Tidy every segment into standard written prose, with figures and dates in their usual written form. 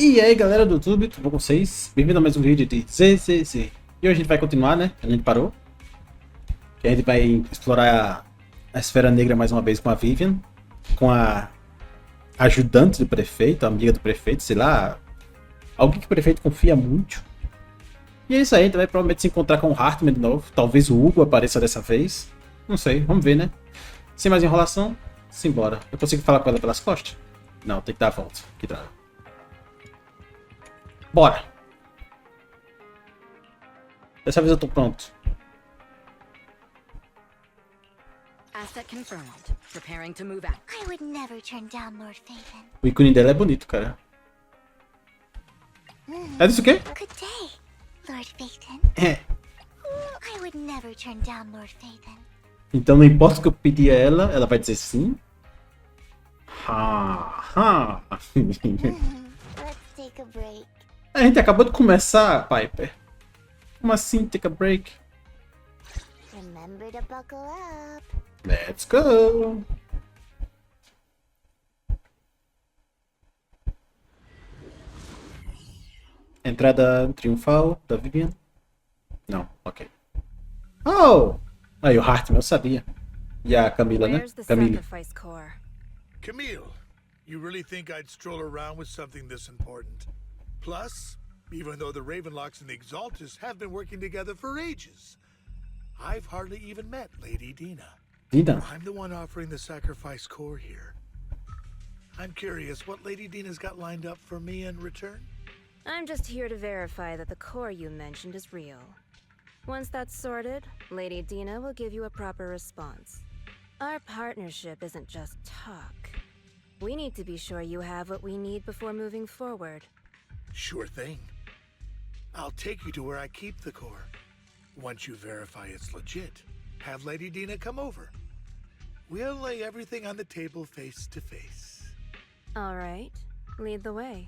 E aí galera do YouTube, tudo bom com vocês? Bem-vindo a mais um vídeo de ZZZ. E hoje a gente vai continuar, né? A gente parou. Que a gente vai explorar a esfera negra mais uma vez com a Vivian. Com a ajudante do prefeito, a amiga do prefeito, sei lá. Alguém que o prefeito confia muito. E é isso aí, a gente vai provavelmente se encontrar com o Hartman de novo. Talvez o Hugo apareça dessa vez. Não sei, vamos ver, né? Sem mais enrolação, simbora. Eu consigo falar com ela pelas costas? Não, tem que dar a volta. Que droga. Bora! Dessa vez eu tô pronto. Asset confirmed. Preparing to move out. I would never turn down Lord Phaeton. O ícone dela é bonito, cara. É disso o quê? Good day, Lord Phaeton. É. I would never turn down Lord Phaeton. Então não importa o que eu pedir a ela, ela vai dizer sim. Ha, ha. Let's take a break. A gente acabou de começar, Piper. Como assim, take a break? Remember to buckle up. Let's go! Entrada triunfal da Vivian? Não, ok. Oh! Aí o Hartman, eu sabia. E a Camila, né? Where's the Camila. sacrifice core? Camille, you really think I'd stroll around with something this important? Plus, even though the Ravenlocks and the Exaltists have been working together for ages, I've hardly even met Lady Dina. Dina? I'm the one offering the sacrifice core here. I'm curious what Lady Dina's got lined up for me in return? I'm just here to verify that the core you mentioned is real. Once that's sorted, Lady Dina will give you a proper response. Our partnership isn't just talk. We need to be sure you have what we need before moving forward. Sure thing. I'll take you to where I keep the core. Once you verify it's legit, have Lady Dina come over. We'll lay everything on the table face to face. All right, lead the way.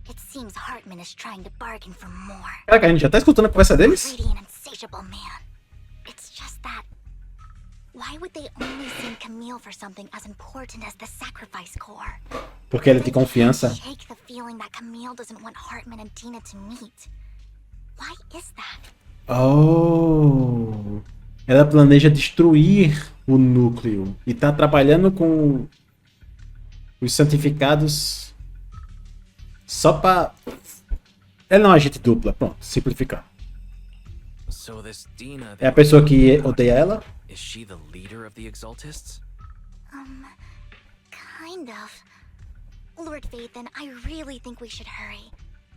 It seems Hartman is trying to bargain for more. Caraca, a gente já tá escutando a conversa deles? Greedy and insatiable man. It's just that. Why would they only send Camille for something as important as the sacrifice core? Porque ele é de confiança. Shake the feeling that Camille doesn't want Hartman and Dina to meet. Why is that? Oh! Ela planeja destruir o núcleo. E tá trabalhando com os santificados só pra... Ela não é agente dupla. Pronto, simplificar. So this Dina, É a pessoa que odeia ela? is she the leader of the Exaltists? Kind of. Lord Phaeton, I really think we should hurry.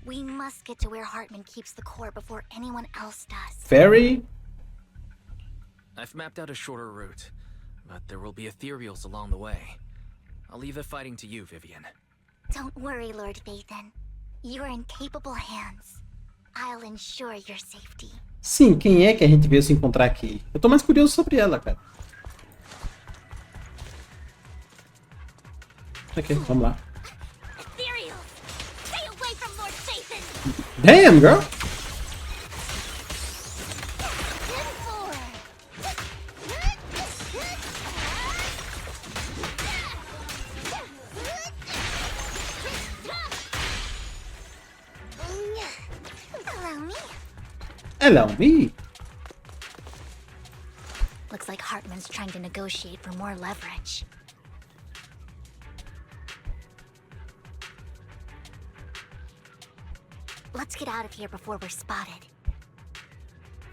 We must get to where Hartman keeps the core before anyone else does. Fairy? I've mapped out a shorter route, but there will be ethereals along the way. I'll leave the fighting to you, Vivian. Don't worry, Lord Phaeton. You are in capable hands. I'll ensure your safety. Sim, quem é que a gente veio se encontrar aqui? Eu tô mais curioso sobre ela, cara. Ok, vamos lá. Ethereal! Stay away from Lord Phaeton! Damn, girl! Allow me. Allow me? Looks like Hartman's trying to negotiate for more leverage. Let's get out of here before we're spotted.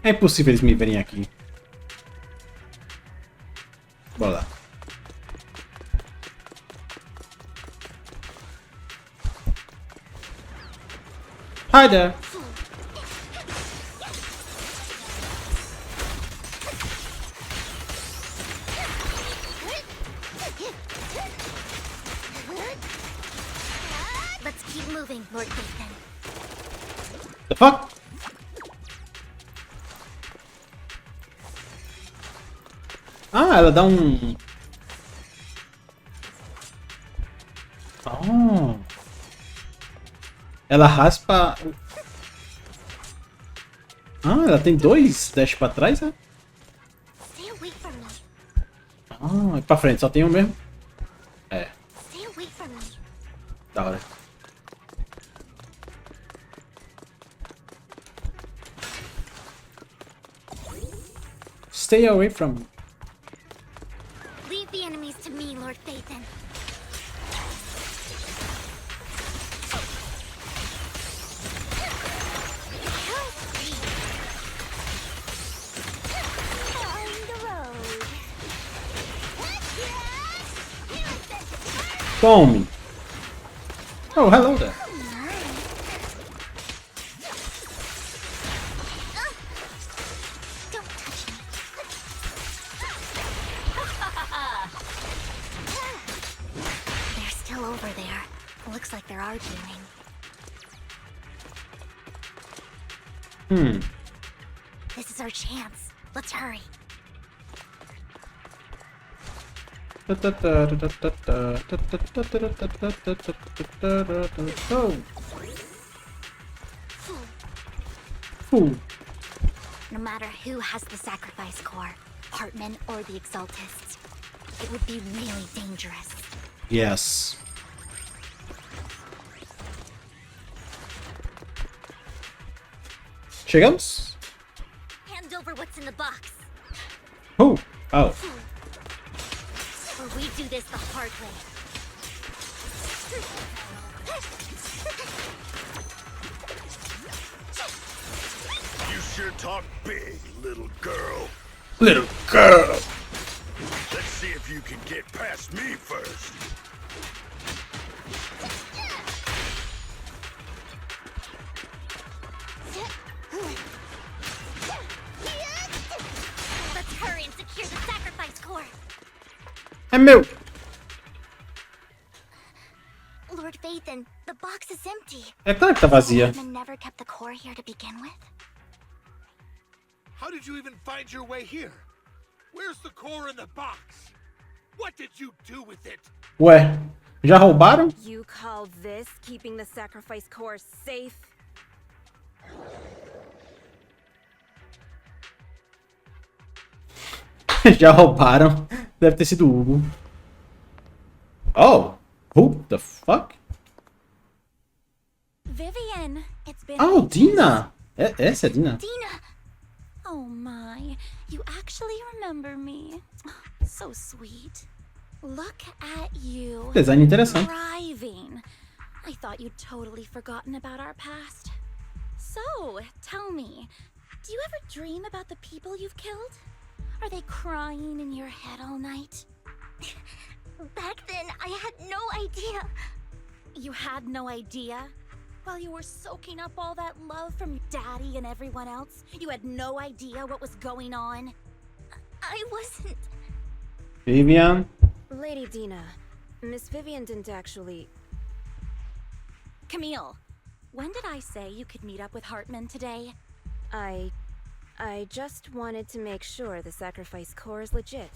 É impossível eles me verem aqui. Bora lá. Hi there. Let's keep moving, Lord Phaeton. The fuck? Ah, ela dá um... Oh. Ela raspa... Ah, ela tem dois dash pra trás, né? Stay away from me. Ah, pra frente, só tem um mesmo? É. Stay away from me. Da hora. Stay away from. Leave the enemies to me, Lord Phaethon. Tome. Oh, hello there. Don't touch me. They're still over there. Looks like they're arguing. This is our chance. Let's hurry. Oh. Ooh. No matter who has the sacrifice core, Hartman or the Exaltists, it would be really dangerous. Yes. Chegamos? Hand over what's in the box, Oh. Oh. or we do this the hard way. You sure talk big, little girl. Little girl. Let's see if you can get past me first. Let's hurry and secure the sacrifice core. É meu. Lord Phaethon, the box is empty. É claro que tá vazia. Hartman never kept the core here to begin with. How did you even find your way here? Where's the core in the box? What did you do with it? Ué, já roubaram? You call this keeping the sacrifice core safe? Já roubaram. Deve ter sido o Hugo. Oh, who the fuck? Vivian, it's been Oh, ages. Dina. Essa é Dina. Dina! Oh my, you actually remember me. So sweet. Look at you. Design interessante. Thriving. I thought you'd totally forgotten about our past. So, tell me, do you ever dream about the people you've killed? Are they crying in your head all night? Back then, I had no idea. You had no idea? While you were soaking up all that love from Daddy and everyone else, you had no idea what was going on? I wasn't. Vivian. Lady Dina, Miss Vivian didn't actually... Camille, when did I say you could meet up with Hartman today? I just wanted to make sure the sacrifice core is legit.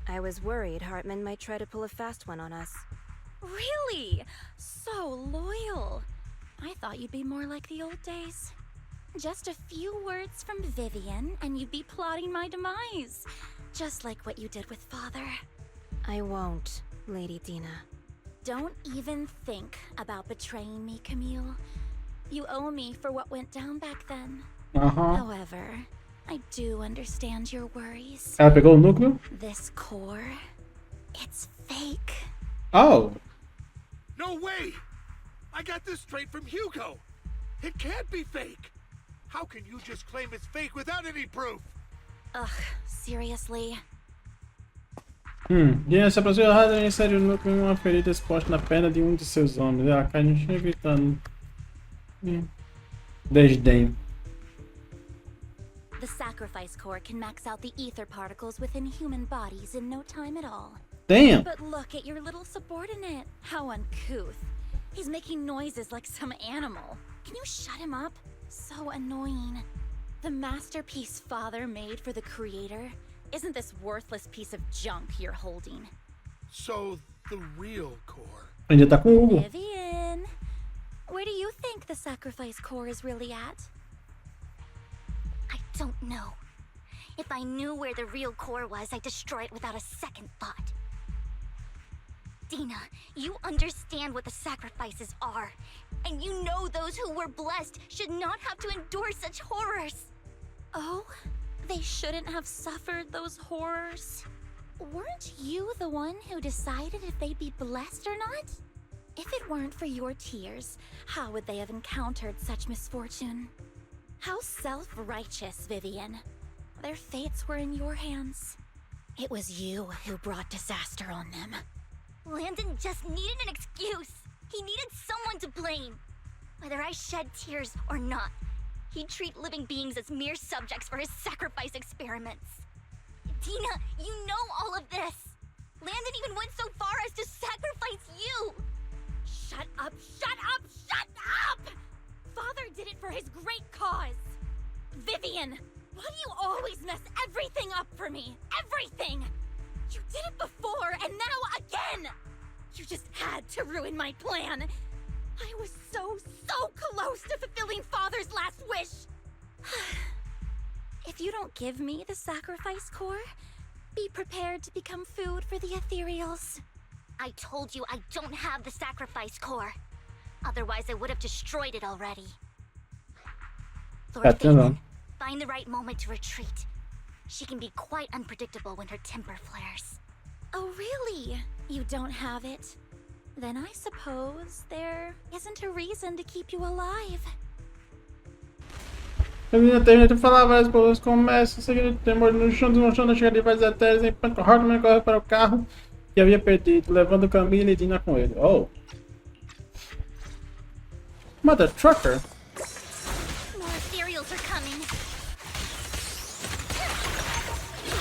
I was worried Hartman might try to pull a fast one on us. Really? So loyal. I thought you'd be more like the old days. Just a few words from Vivian and you'd be plotting my demise. Just like what you did with Father. I won't, Lady Dina. Don't even think about betraying me, Camille. You owe me for what went down back then. However, I do understand your worries. Ela pegou o núcleo? This core, it's fake. Oh. No way! I got this straight from Hugo. It can't be fake. How can you just claim it's fake without any proof? Ugh, seriously? Dina se aproximou errado e inseriu o núcleo em uma ferida exposta na perna de um de seus homens. Ela cai no chão gritando. Desdém. The sacrifice core can max out the ether particles within human bodies in no time at all. Damn. But look at your little subordinate. How uncouth. He's making noises like some animal. Can you shut him up? So annoying. The masterpiece Father made for the Creator isn't this worthless piece of junk you're holding. So, the real core. Ainda tá com o Hugo. Vivian, where do you think the sacrifice core is really at? I don't know. If I knew where the real core was, I'd destroy it without a second thought. Dina, you understand what the sacrifices are. And you know those who were blessed should not have to endure such horrors. Oh, they shouldn't have suffered those horrors. Weren't you the one who decided if they'd be blessed or not? If it weren't for your tears, how would they have encountered such misfortune? How self-righteous, Vivian. Their fates were in your hands. It was you who brought disaster on them. Landon just needed an excuse. He needed someone to blame. Whether I shed tears or not, he'd treat living beings as mere subjects for his sacrifice experiments. Dina, you know all of this. Landon even went so far as to sacrifice you. Shut up, shut up, shut up! Father did it for his great cause. Vivian, why do you always mess everything up for me? Everything! You did it before, and now again! You just had to ruin my plan. I was so close to fulfilling Father's last wish. If you don't give me the sacrifice core, be prepared to become food for the ethereals. I told you I don't have the sacrifice core. Otherwise, I would have destroyed it already. Lord Phaeton, find the right moment to retreat. She can be quite unpredictable when her temper flares. Oh, really? You don't have it? Then I suppose there isn't a reason to keep you alive. A menina termina de falar, várias pessoas começam, seguindo o temor no chão, desmanchando a chegada de vários etéreos, enquanto Hartman corre para o carro que havia perdido, levando Camila e Dina com ele. Oh! Mother trucker! More ethereals are coming.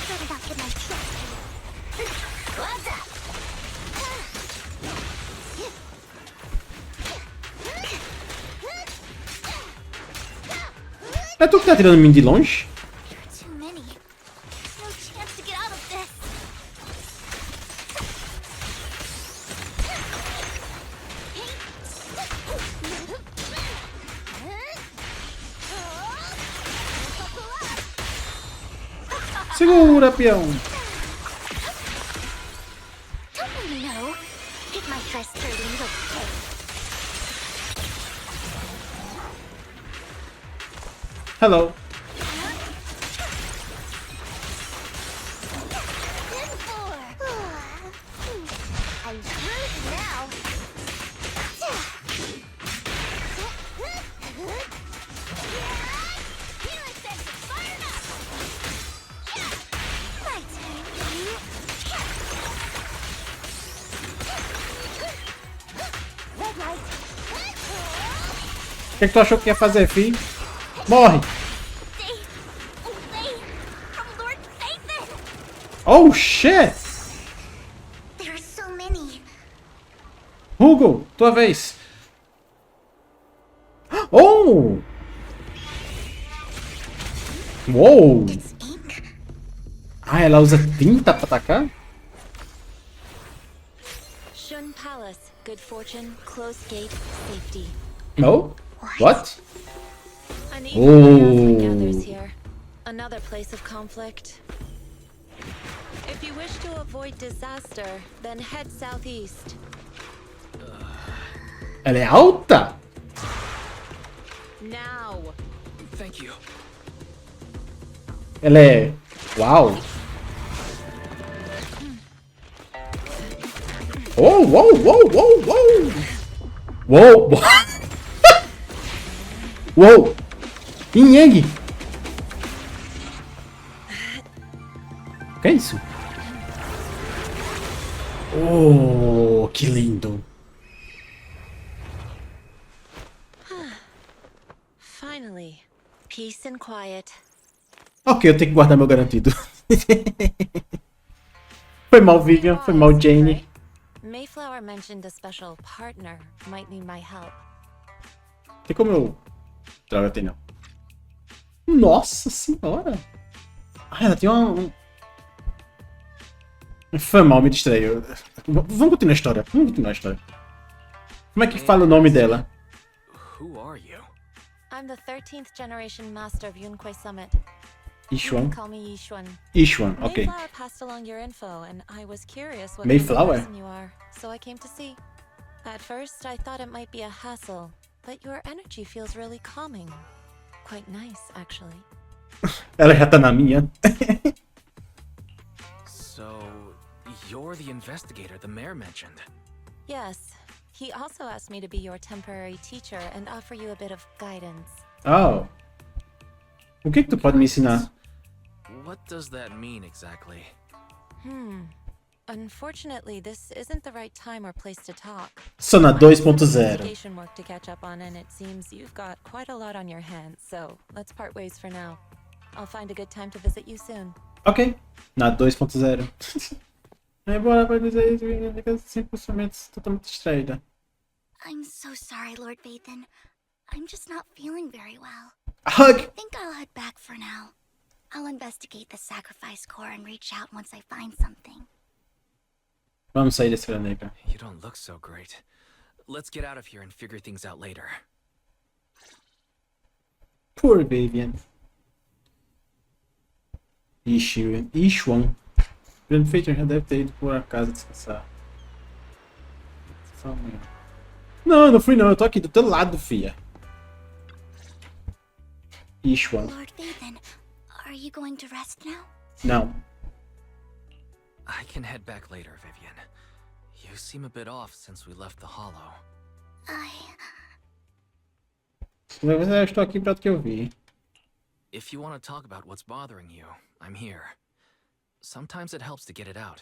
Better not get my chest. What's up? É tu que tá tirando mim de longe? Too many. There's no chance to get out of this. Segura, peão! Don't really know. Get my dress dirty and look okay. Hello! I'm good now. My turn. Red light. O que tu achou que ia fazer, fi? Morre! Stay away from Lord Phaeton. Oh, shit! There are so many. Hugo, tua vez! Oh! Uou! It's ink. Ah, ela usa tinta pra atacar? Shun Palace, good fortune, close gate, safety. No? What? An evil gathers Oh! here. Another place of conflict. If you wish to avoid disaster, then head southeast. Ela é alta? Now. Thank you. Ela é... Uau! Oh, uou, uou, uou, uou! Uou! Uou! Yang! O que é isso? Oh, que lindo! Finally, peace and quiet. Ok, eu tenho que guardar meu garantido. Foi mal, Vivian. Foi mal, Jane. Mayflower mentioned a special partner might need my help. Tem como eu... Droga, tem não. Nossa senhora! Ah, ela tem uma... Foi mal, me distraiu. Vamos continuar a história. Vamos continuar a história. Como é que fala o nome dela? Who are you? I'm the 13th generation master of Yunquei Summit. You Yixuan. can call me Yixuan. Yixuan, ok. Mayflower passed along your info, and I was curious what Mayflower? kind of person you are, so I came to see. At first, I thought it might be a hassle, but your energy feels really calming. Quite nice, actually. Ela já tá na minha. So, you're the investigator the mayor mentioned. Yes. He also asked me to be your temporary teacher and offer you a bit of guidance. Oh. O que tu pode me ensinar? What does that mean exactly? Unfortunately, this isn't the right time or place to talk. Só na I have some 2.0. investigation work to catch up on, and it seems you've got quite a lot on your hands, so let's part ways for now. I'll find a good time to visit you soon. Ok. Na 2.0. Bora pra dizer isso, menina, simplesmente totalmente distraída. I'm so sorry, Lord Vathan. I'm just not feeling very well. Hug! I think I'll head back for now. I'll investigate the sacrifice core and reach out once I find something. Vamos sair da esfera negra. You don't look so great. Let's get out of here and figure things out later. Poor Vivian. Yixuan. Grande feito, já deve ter ido por casa descansar. Só amanhã. Não, eu não fui não. Eu tô aqui do teu lado, filha. Yixuan. Lord Vathan, are you going to rest now? Não. I can head back later, Vivian. You seem a bit off since we left the hollow. Mas eu estou aqui pra o que eu vi. If you want to talk about what's bothering you, I'm here. Sometimes it helps to get it out.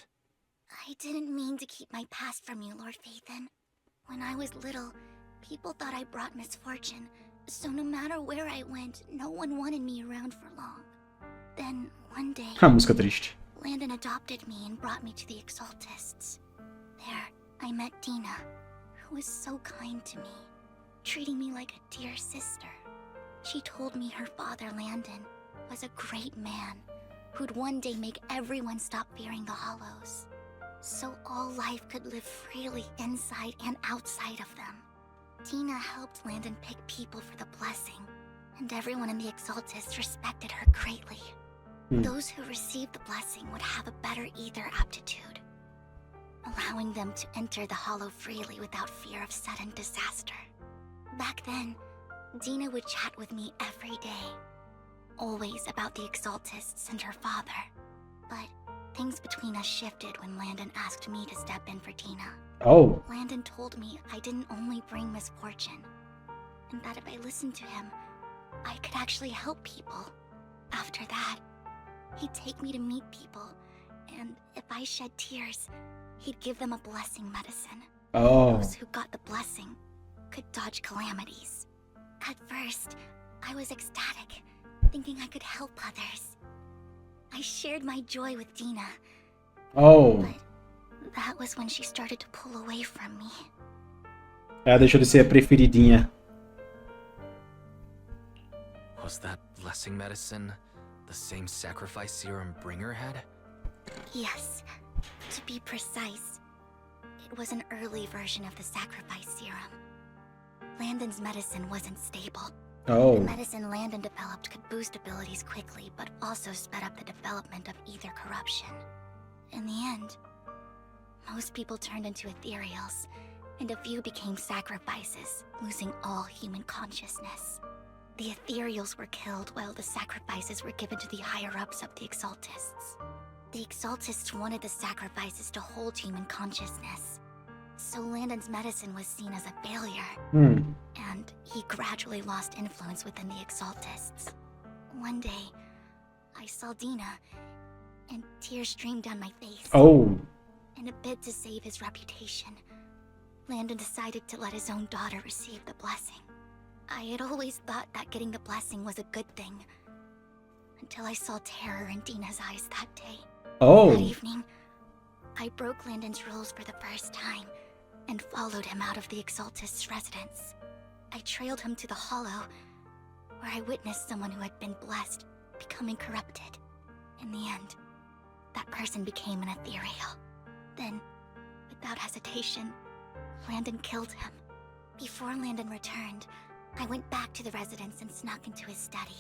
I didn't mean to keep my past from you, Lord Vathan. When I was little, people thought I brought misfortune, so no matter where I went, no one wanted me around for long. Then, one day, A música triste. Landon adopted me and brought me to the Exaltists. There, I met Dina, who was so kind to me, treating me like a dear sister. She told me her father, Landon, was a great man who'd one day make everyone stop fearing the Hollows, so all life could live freely inside and outside of them. Dina helped Landon pick people for the blessing, and everyone in the Exaltists respected her greatly. Those who received the blessing would have a better ether aptitude, allowing them to enter the Hollow freely without fear of sudden disaster. Back then, Dina would chat with me every day, always about the Exaltists and her father. But things between us shifted when Landon asked me to step in for Dina. Oh. Landon told me I didn't only bring misfortune, and that if I listened to him, I could actually help people. After that, he'd take me to meet people, and if I shed tears, he'd give them a blessing medicine. Oh. Those who got the blessing could dodge calamities. At first, I was ecstatic, thinking I could help others. I shared my joy with Dina, Oh. but that was when she started to pull away from me. Ela deixou de ser a preferidinha. Was that blessing medicine the same sacrifice serum Bringer had? Yes, to be precise, it was an early version of the sacrifice serum. Landon's medicine wasn't stable. Oh. The medicine Landon developed could boost abilities quickly, but also sped up the development of ether corruption. In the end, most people turned into ethereals, and a few became sacrifices, losing all human consciousness. The ethereals were killed while the sacrifices were given to the higher-ups of the Exaltists. The Exaltists wanted the sacrifices to hold human consciousness, so Landon's medicine was seen as a failure, and he gradually lost influence within the Exaltists. One day, I saw Dina, and tears streamed down my face. Oh. In a bid to save his reputation, Landon decided to let his own daughter receive the blessing. I had always thought that getting the blessing was a good thing, until I saw terror in Dina's eyes that day. Oh. That evening, I broke Landon's rules for the first time, and followed him out of the Exaltist's residence. I trailed him to the Hollow, where I witnessed someone who had been blessed becoming corrupted. In the end, that person became an ethereal. Then, without hesitation, Landon killed him. Before Landon returned, I went back to the residence and snuck into his study.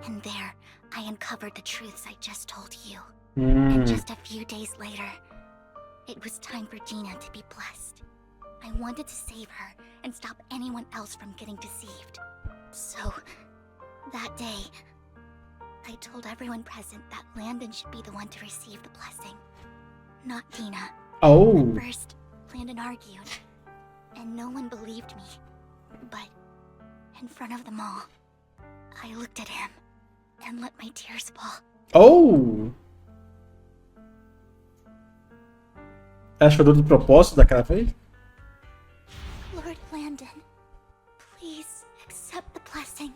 And there, I uncovered the truths I just told you. And just a few days later, it was time for Dina to be blessed. I wanted to save her and stop anyone else from getting deceived. So, that day, I told everyone present that Landon should be the one to receive the blessing, not Dina. Oh. At first, Landon argued, and no one believed me. But, in front of them all, I looked at him and let my tears fall. Oh! Ela chorou de propósito daquela vez? Lord Landon, please accept the blessing.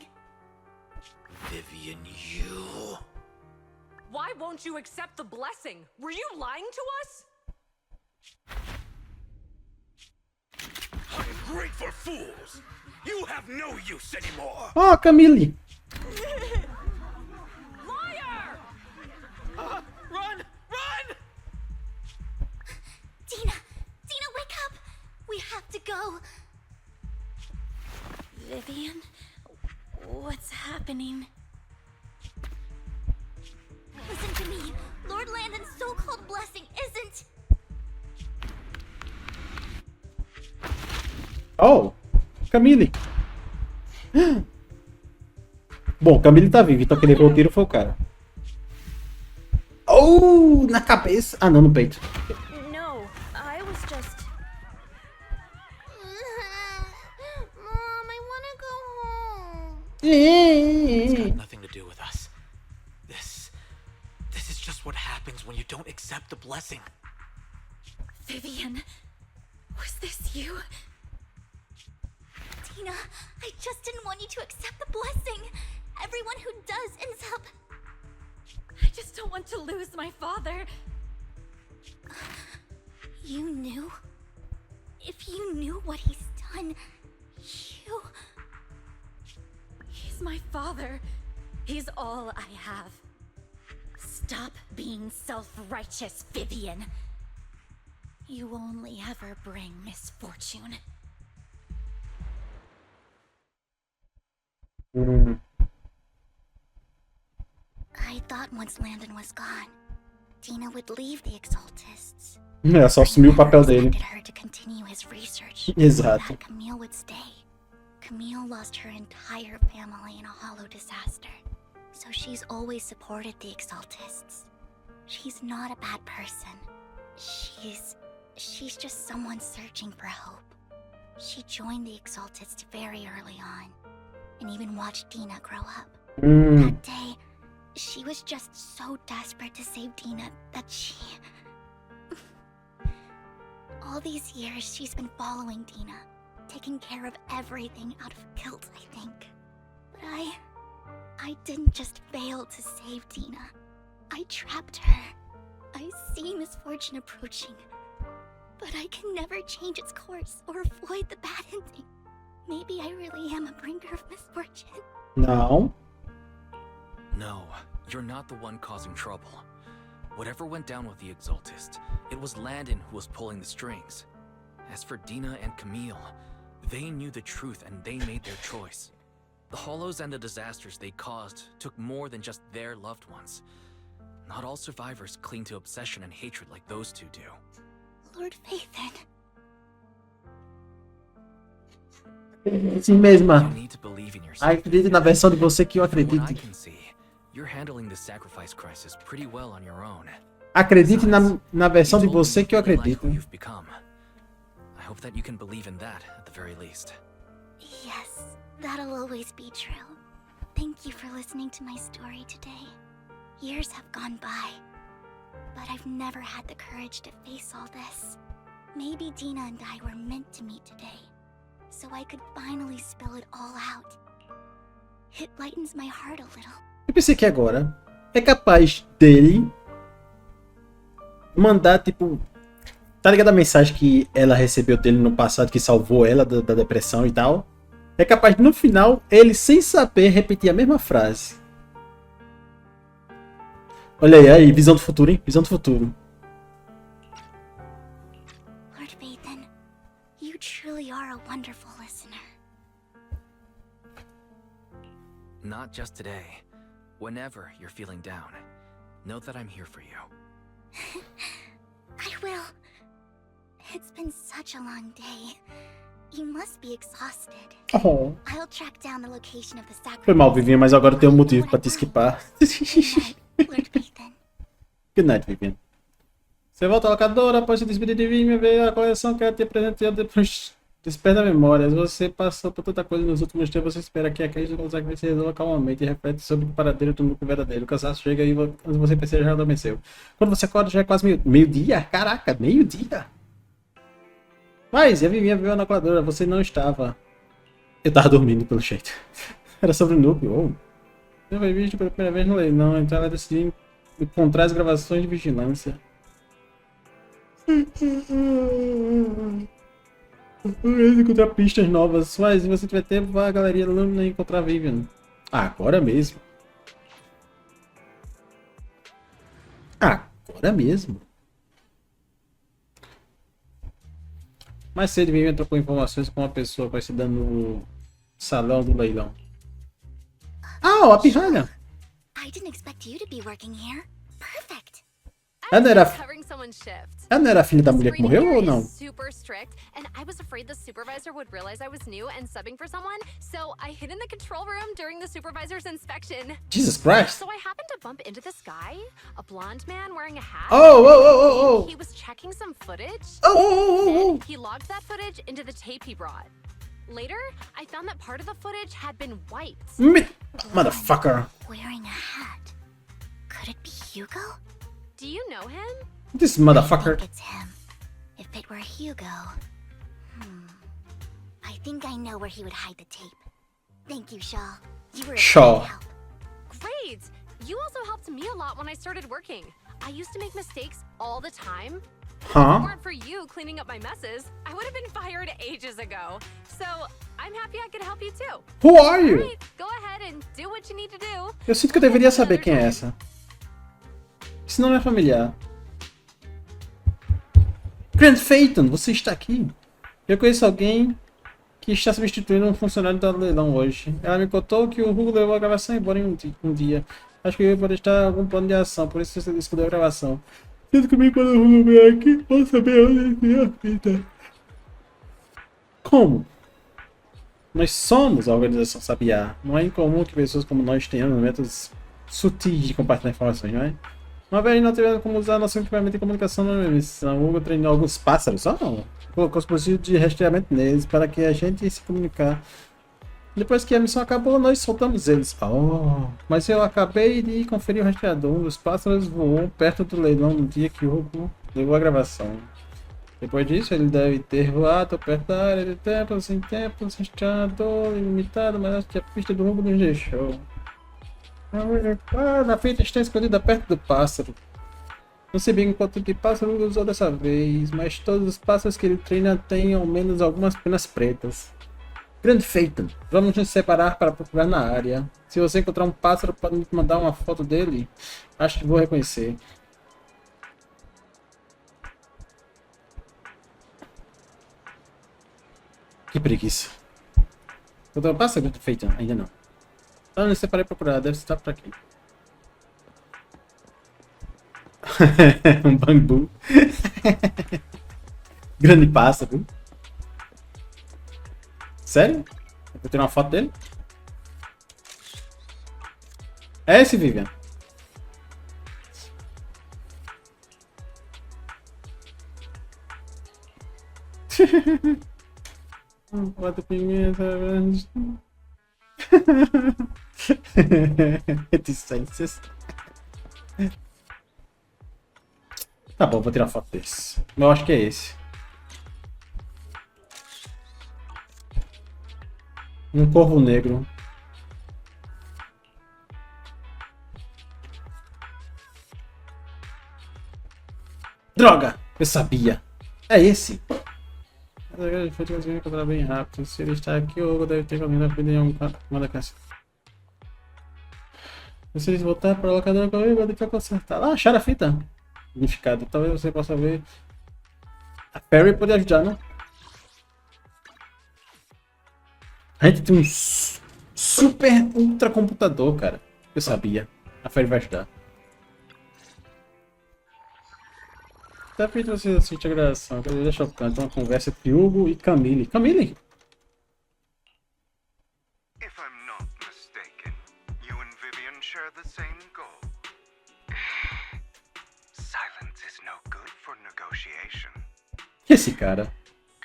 Vivian, you... Why won't you accept the blessing? Were you lying to us? Ungrateful fools! You have no use anymore! Oh, Camille! Liar! Run! Run! Dina! Dina, wake up! We have to go! Vivian? What's happening? Listen to me. Lord Landon's so-called blessing isn't... Oh! Camille! Bom, Camille tá vivo, então quem levou o tiro foi o cara. Oh! Na cabeça! Ah, não, no peito. No, I was just... Mom, I wanna go home. It's got nothing to do with us. This is just what happens when you don't accept the blessing. Vivian? Was this you? Dina, I just didn't want you to accept the blessing. Everyone who does ends up... I just don't want to lose my father. You knew? If you knew what he's done, you... He's my father. He's all I have. Stop being self-righteous, Vivian. You only ever bring misfortune. I thought once Landon was gone, Dina would leave the Exaltists. É, só assumiu o papel dele. I expected her to continue his research. Exato. That Camille would stay. Camille lost her entire family in a hollow disaster, so she's always supported the Exaltists. She's not a bad person. She's just someone searching for hope. She joined the Exaltists very early on, and even watched Dina grow up. That day, she was just so desperate to save Dina that she... All these years, she's been following Dina, taking care of everything out of guilt, I think. But I didn't just fail to save Dina. I trapped her. I see misfortune approaching, but I can never change its course or avoid the bad ending. Maybe I really am a bringer of misfortune. Não. No, you're not the one causing trouble. Whatever went down with the Exaltist, it was Landon who was pulling the strings. As for Dina and Camille, they knew the truth and they made their choice. The hollows and the disasters they caused took more than just their loved ones. Not all survivors cling to obsession and hatred like those two do. Lord Phaethon. Sim mesma. You need to believe in yourself. Acredite na versão de você que eu From what I acredite. can see, you're handling the sacrifice crisis pretty well on your own. Acredite na versão de You told você me que eu you like acredito. who you've become. I hope that you can believe in that at the very least. Yes, that'll always be true. Thank you for listening to my story today. Years have gone by, but I've never had the courage to face all this. Maybe Dina and I were meant to meet today, so I could finally spill it all out. It lightens my heart a little. Eu pensei que agora é capaz dele mandar, tipo... Tá ligado a mensagem que ela recebeu dele no passado, que salvou ela da depressão e tal? É capaz de, no final, ele, sem saber, repetir a mesma frase. Olha aí, visão do futuro, hein? Visão do futuro. Lord Phaethon, you truly are a wonderful listener. Not just today, Whenever you're feeling down, know that I'm here for you. I will. It's been such a long day. You must be exhausted. Oh. I'll track down the location of the sacrifice. Foi mal, Vivian, mas agora tem um motivo pra te esquipar. Lord Nathan. Good night, Vivian. Você volta à locadora após se despedir de Vivian, ver a coleção que ela te presenteou depois desperta memórias. Você passou por tanta coisa nos últimos tempos, você espera que a crise do sacrifício se resolva calmamente e reflete sobre o paradeiro do núcleo verdadeiro. O cansaço chega e você percebe já adormeceu. Quando você acorda já é quase meio-dia. Caraca, meio-dia! Mas e a Vivian veio na locadora, você não estava. Eu tava dormindo pelo jeito. Era sobre o núcleo. Eu vi visto pela primeira vez no leilão, então ela decidiu encontrar as gravações de vigilância. Encontrar pistas novas, mas se você tiver tempo, vá à galeria Lumina e encontrar a Vivian. Agora mesmo. Agora mesmo. Mais cedo, Vivian trocou informações com uma pessoa conhecida no salão do leilão. A pirralha! I didn't expect you to be working here. Perfect. Ela não era, Covering someone's shift. ela não era a filha da mulher que morreu ou não? Super strict, and I was afraid the supervisor would realize I was new and subbing for someone, so I hid in the control room during the supervisor's inspection. Jesus Christ! So I happened to bump into this guy, a blonde man wearing a hat. Oh! He was checking some footage. Oh! Then he logged that footage into the tape he brought. Later, I found that part of the footage had been wiped. Motherfucker! Wearing a hat. Could it be Hugo? Do you know him? This I motherfucker. think it's him. If it were Hugo... I think I know where he would hide the tape. Thank you, Shaw. You were a Shaw. great help. Great! You also helped me a lot when I started working. I used to make mistakes all the time. If it Huh? weren't for you cleaning up my messes, I would have been fired ages ago. So, I'm happy I could help you too. Who are you? Alright, go ahead and do what you need to do. Eu sinto que eu deveria saber quem é essa. Esse nome é familiar. Grant Phaeton, você está aqui? Eu conheço alguém que está substituindo um funcionário do leilão hoje. Ela me contou que o Hugo levou a gravação embora em um dia. Acho que pode estar algum plano de ação, por isso você escondeu a gravação. Sinto comigo quando o Hugo vier aqui, vou saber onde é a fita. Como? Nós somos a organização Sabiá. Não é incomum que pessoas como nós tenhamos métodos sutis de compartilhar informações, não é? Uma vez não tivemos como usar nosso equipamento de comunicação na missão. O Hugo treinou alguns pássaros, colocou os dispositivos de rastreamento neles para que a gente se comunicar. Depois que a missão acabou, nós soltamos eles. Mas eu acabei de conferir o rastreador. Um dos pássaros voou perto do leilão no dia que o Hugo levou a gravação. Depois disso, ele deve ter voado perto da área de templos em templos, rastreador ilimitado, mas acho que a pista do Hugo nos deixou. Na fita está escondida perto do pássaro. Não sei bem quanto de pássaro ele usou dessa vez, mas todos os pássaros que ele treina têm ao menos algumas penas pretas. Grande Phaeton, vamos nos separar para procurar na área. Se você encontrar um pássaro, pode me mandar uma foto dele. Acho que vou reconhecer. Que preguiça. Encontrou um pássaro, Grande Phaeton? Ainda não. Ah, não separei para procurar, deve estar por aqui. Um bambu. Grande pássaro. Sério? Eu tirar uma foto dele? É esse, Vivian? Bota pimenta. Reticências. Tá bom, vou tirar foto desse. Eu acho que é esse. Um corvo negro. Droga! Eu sabia. É esse. Foi de encontrar bem rápido. Se ele está aqui, o Hugo deve ter comido a vida em uma da casa. Se eles voltar para a locadora comigo, vou tentar consertar. Ah, acharam a fita. Unificada. Talvez você possa ver. A Perry pode ajudar, não? A gente tem um super ultra computador, cara. Eu sabia. A Fairy vai ajudar. Até porque você assiste a gravação. Deixa eu cantar uma conversa entre Hugo e Camille. Camille? If I'm not mistaken, you and Vivian share the same goal. Silence is no good for negotiation. E esse cara?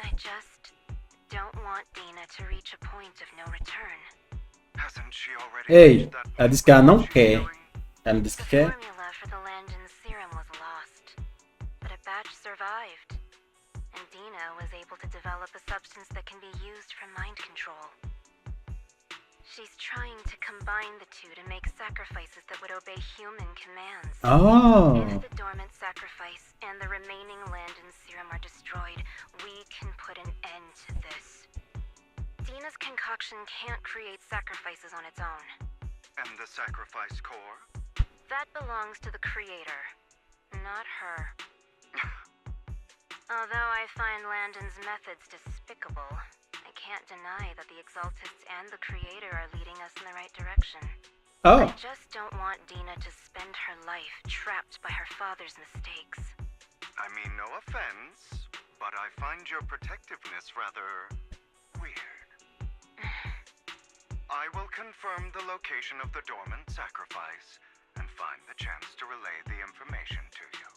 I just don't want Dina to reach a point of no return. Hasn't she already Ei, reached that ela point disse que ela where não she's quer. going? Ela não disse que The quer. formula for the Landon serum was lost, but a batch survived, and Dina was able to develop a substance that can be used for mind control. She's trying to combine the two to make sacrifices that would obey human commands. Oh. If the dormant sacrifice and the remaining Landon serum are destroyed, we can put an end to this. Dina's concoction can't create sacrifices on its own. And the sacrifice core? That belongs to the creator, not her. Although I find Landon's methods despicable, I can't deny that the Exaltists and the creator are leading us in the right direction. Oh. I just don't want Dina to spend her life trapped by her father's mistakes. I mean, no offense, but I find your protectiveness rather weird. I will confirm the location of the dormant sacrifice and find the chance to relay the information to you.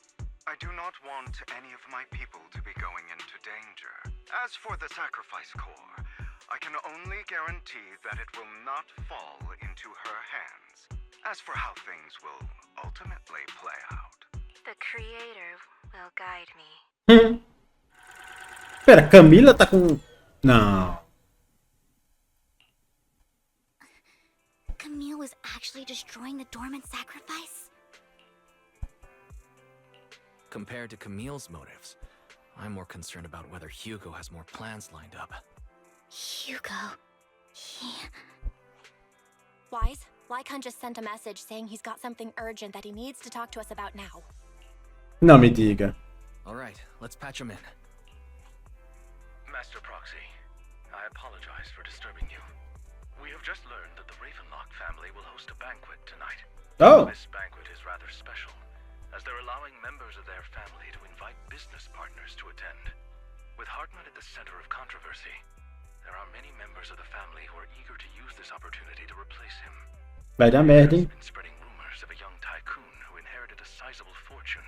I do not want any of my people to be going into danger. As for the sacrifice core, I can only guarantee that it will not fall into her hands. As for how things will ultimately play out, The creator will guide me. Pera, Camila tá com... Não. Camille was actually destroying the dormant sacrifice? Compared to Camille's motives, I'm more concerned about whether Hugo has more plans lined up. Hugo. Wise, Lycon just sent a message saying he's got something urgent that he needs to talk to us about now. Não me diga. Alright, let's patch him in. Master Proxy, I apologize for disturbing you. We have just learned that the Ravenlock family will host a banquet tonight. Oh. This banquet is rather special, as they're allowing members of their family to invite business partners to attend. With Hartman at the center of controversy, there are many members of the family who are eager to use this opportunity to replace him. Vai dar merda, hein? There's been spreading rumors of a young tycoon who inherited a sizable fortune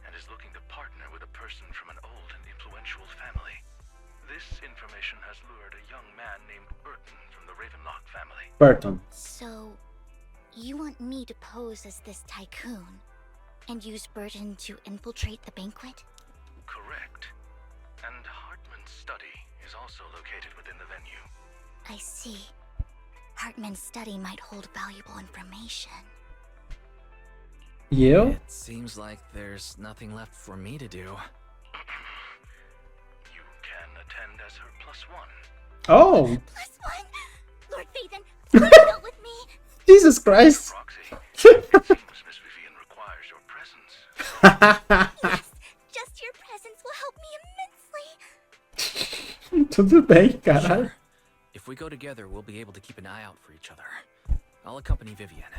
and is looking to partner with a person from an old and influential family. This information has lured a young man named Burton from the Ravenlock family. Burton. So, you want me to pose as this tycoon and use Burton to infiltrate the banquet? Correct. And Hartman's study is also located within the venue. I see. Hartman's study might hold valuable information. E eu? It seems like there's nothing left for me to do. You can attend as her +1. Oh, +1? Lord Phaethon, please go with me. Jesus Christ. Proxy, it seems Miss Vivian requires your presence. Yes, just your presence will help me immensely. Tudo bem, caralho. Sure. If we go together, we'll be able to keep an eye out for each other. I'll accompany Vivian.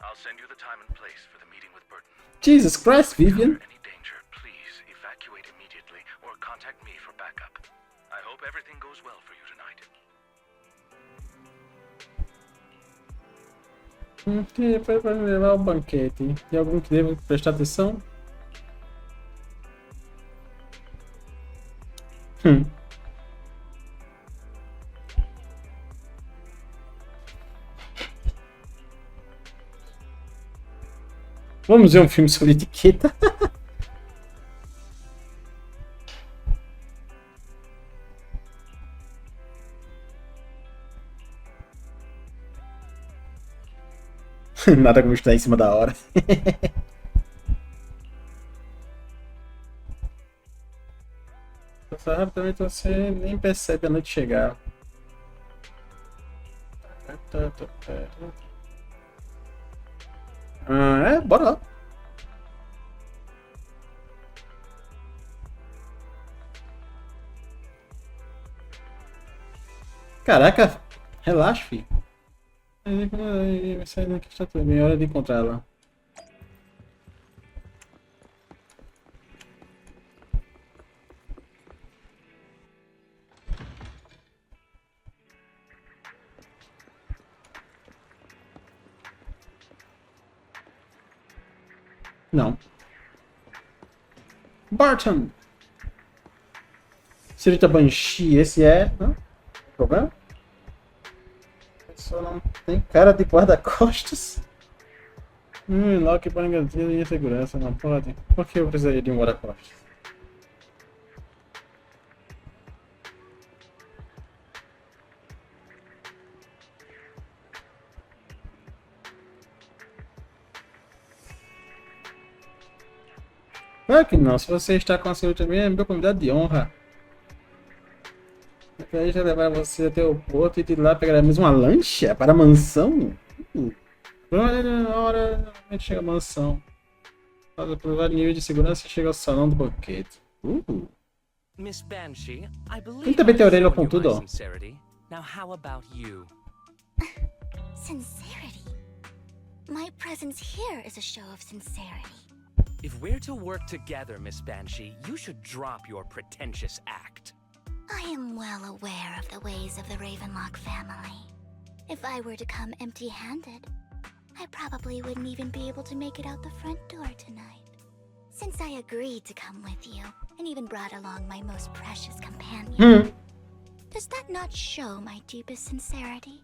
I'll send you the time and place for the meeting with Burton. Jesus Christ, Vivian. Any danger, please evacuate immediately or contact me for backup. I hope everything goes well for you tonight. Que depois vai me levar ao banquete. Tem algum que deva prestar atenção? Vamos ver um filme sobre etiqueta. Nada como estudar em cima da hora. Passa rapidamente, você nem percebe a noite chegar. Bora lá. Caraca, relaxa, filho. Vai sair daqui, está tudo bem. Hora de encontrar ela. Não. Barton! Senhorita Banshee, esse é. Não? Problema? Só não tem cara de guarda-costas. Lock para garantia de segurança, não pode. Por que eu precisaria de um guarda-costas? Claro que não, se você está com a senhorita também, é meu convidado de honra. Aí já levar você até o porto e de lá pegaremos uma lancha para a mansão? Na hora realmente chega a mansão. Para provar nível de segurança e chega ao salão do banquete. Miss Banshee, I believe Ele também tem a orelha I've shown you pontuda, my ó. sincerity. Now how about you? Sincerity? My presence here is a show of sincerity. If we're to work together, Miss Banshee, you should drop your pretentious act. I am well aware of the ways of the Ravenlock family. If I were to come empty-handed, I probably wouldn't even be able to make it out the front door tonight. Since I agreed to come with you, and even brought along my most precious companion, does that not show my deepest sincerity?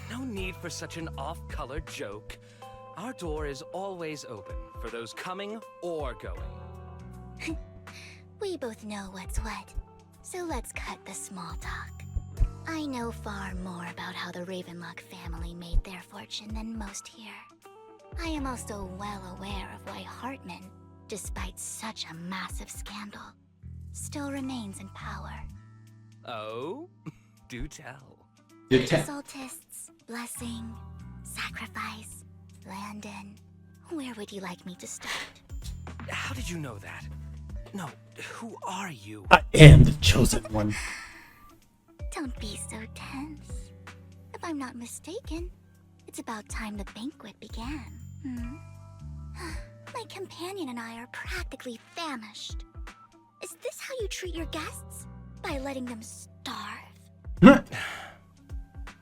No need for such an off-color joke. Our door is always open for those coming or going. We both know what's what, so let's cut the small talk. I know far more about how the Ravenlock family made their fortune than most here. I am also well aware of why Hartman, despite such a massive scandal, still remains in power. Oh? Do tell. Exaltists, blessing, sacrifice, Landon. Where would you like me to start? How did you know that? No, who are you? I am the chosen one. Don't be so tense. If I'm not mistaken, it's about time the banquet began. My companion and I are practically famished. Is this how you treat your guests? By letting them starve?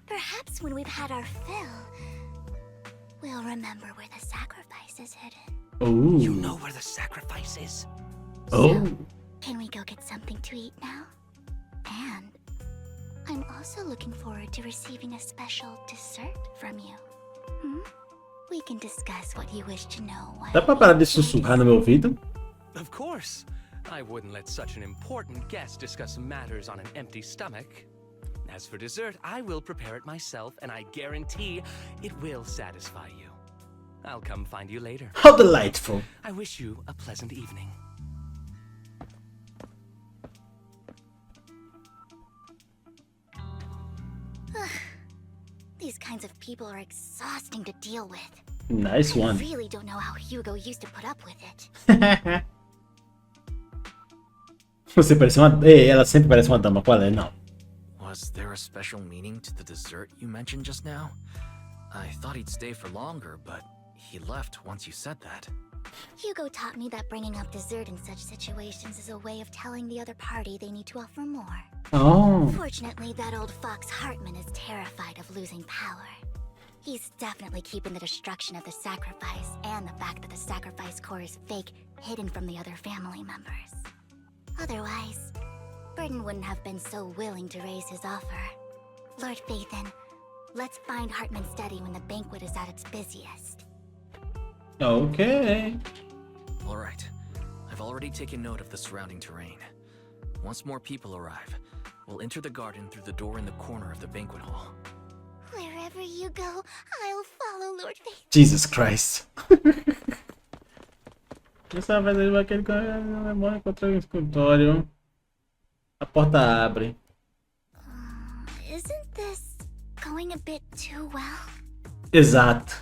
Perhaps when we've had our fill, we'll remember where the sacrifice is hidden. Oh. You know where the sacrifice is? Oh. Can we go get something to eat now? And I'm also looking forward to receiving a special dessert from you. We can discuss what you wish to know. Dá pra parar de sussurrar no meu ouvido? Of course. I wouldn't let such an important guest discuss matters on an empty stomach. As for dessert, I will prepare it myself, and I guarantee it will satisfy you. I'll come find you later. How delightful. I wish you a pleasant evening. These kinds of people are exhausting to deal with. Nice one. I really don't know how Hugo used to put up with it. Você parece uma... Ela sempre parece uma dama. Qual é? Não. Was there a special meaning to the dessert you mentioned just now? I thought he'd stay for longer, but he left once you said that. Hugo taught me that bringing up dessert in such situations is a way of telling the other party they need to offer more. Oh. Fortunately, that old fox Hartman is terrified of losing power. He's definitely keeping the destruction of the sacrifice and the fact that the sacrifice core is fake hidden from the other family members. Otherwise, Burden wouldn't have been so willing to raise his offer. Lord Phaethon, let's find Hartman's study when the banquet is at its busiest. Okay. All right. I've already taken note of the surrounding terrain. Once more people arrive, we'll enter the garden through the door in the corner of the banquet hall. Wherever you go, I'll follow Lord Phaethon. Jesus Christ. Essa vez ele vai querer demora encontrar o escritório. A porta abre. Isn't this going a bit too well? Exato.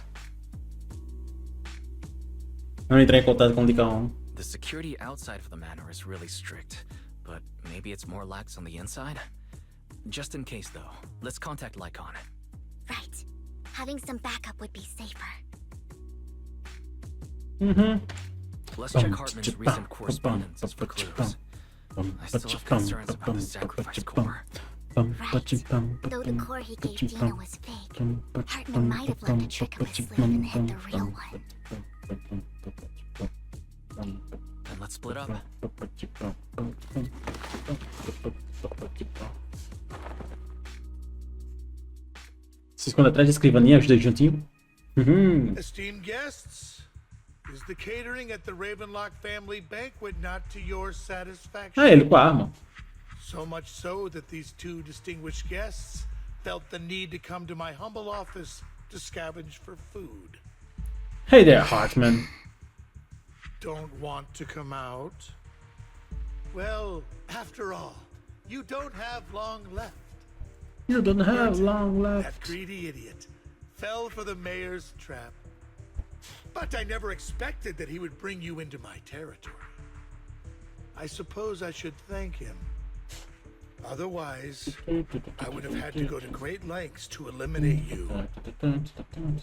Não entrar em contato com o Lycaon. The security outside of the manor is really strict, but maybe it's more lax on the inside? Just in case though, let's contact Lycaon. Right. Having some backup would be safer. Let's check Hartman's recent correspondences for clues. I still have concerns about the sacrifice core. Right. Though the core he gave Dina was fake, Hartman might have left a trick up his sleeve and hid the real one. Then let's split up. Vocês ficam atrás da escrivaninha, os dois juntinhos? Esteemed guests, is the catering at the Ravenlock family banquet not to your satisfaction? Ah, ele com a arma. So much so that these two distinguished guests felt the need to come to my humble office to scavenge for food. Hey there, Hartman. Don't want to come out? Well, after all, you don't have long left. You don't have long That left. greedy idiot fell for the mayor's trap. But I never expected that he would bring you into my territory. I suppose I should thank him. Otherwise, I would have had to go to great lengths to eliminate you.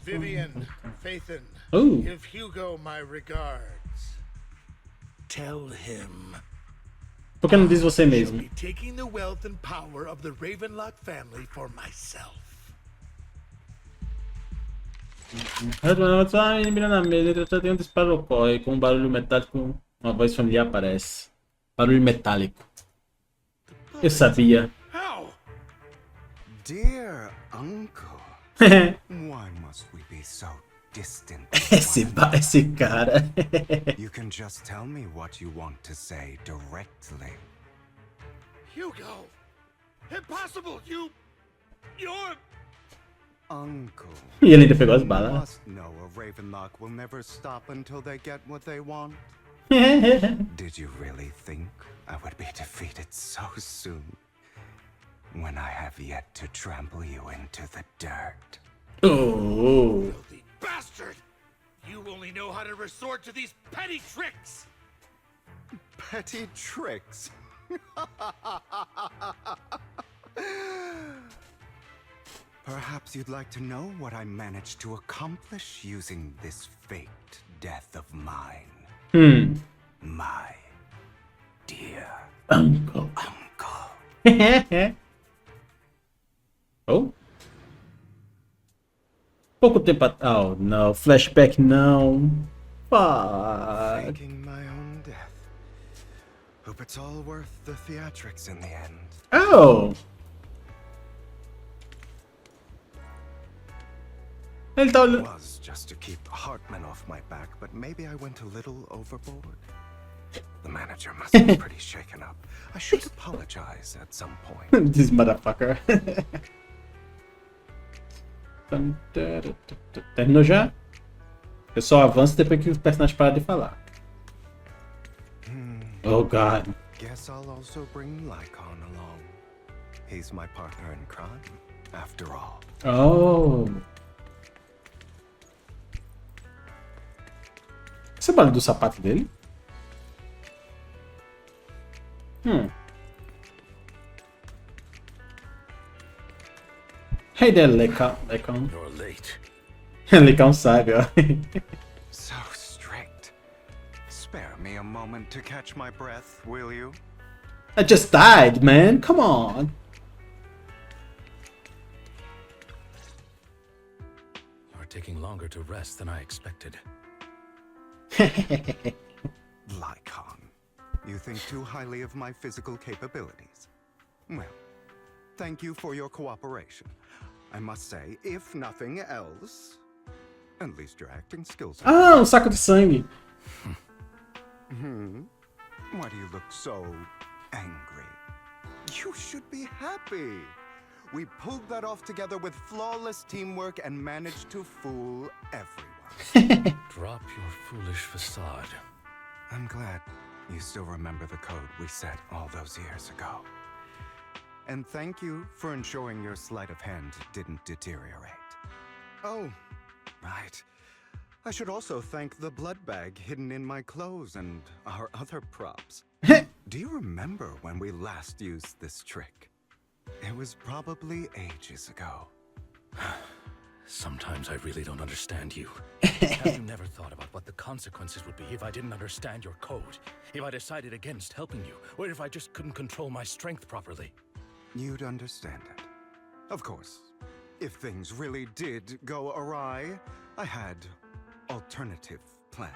Vivian, Faithin, Ooh. give Hugo my regards. Tell him Por que não diz você I shall mesmo? be taking the wealth and power of the Ravenlock family for myself. A menina na mesa, entretanto tem um disparo ocorre, com um barulho metálico, uma voz familiar aparece. Barulho metálico. Eu sabia. How? Dear uncle, why must we be so distant? Esse cara. You can just tell me what you want to say directly. Hugo! Impossible! You're... Uncle, E ele ainda pegou as you balas. must know a Ravenlock will never stop until they get what they want. Did you really think I would be defeated so soon? When I have yet to trample you into the dirt. Oh. Filthy bastard! You only know how to resort to these petty tricks! Petty tricks. Perhaps you'd like to know what I managed to accomplish using this faked death of mine. My dear Uncle. uncle. Oh. Pouco tempo atrás. Oh, não. Flashback não. Fuck. Faking my own death. Hope it's all worth the theatrics in the end. Oh. Ele tá It olhando. was just to keep Hartman off my back, but maybe I went a little overboard. The manager must be pretty shaken up. I should apologize at some point. This motherfucker. Terminou já? Eu só avanço depois que os personagens param de falar. Oh god. Guess I'll also bring Lycon along. He's my partner in crime, after all. Oh. Esse é o barulho do sapato dele? Hey there, Lecão. You're late. Lecão sabe, ó. So strict. Spare me a moment to catch my breath, will you? I just died, man. Come on. You're taking longer to rest than I expected. Lycon, you think too highly of my physical capabilities. Well, thank you for your cooperation. I must say, if nothing else, at least your acting skills are... Ah, um saco de sangue. Why do you look so angry? You should be happy. We pulled that off together with flawless teamwork and managed to fool everyone. Drop your foolish facade. I'm glad you still remember the code we set all those years ago. And thank you for ensuring your sleight of hand didn't deteriorate. Oh, right. I should also thank the blood bag hidden in my clothes and our other props. Do you remember when we last used this trick? It was probably ages ago. Sometimes I really don't understand you. Have you never thought about what the consequences would be if I didn't understand your code? If I decided against helping you? Or if I just couldn't control my strength properly? You'd understand it. Of course, if things really did go awry, I had alternative plans.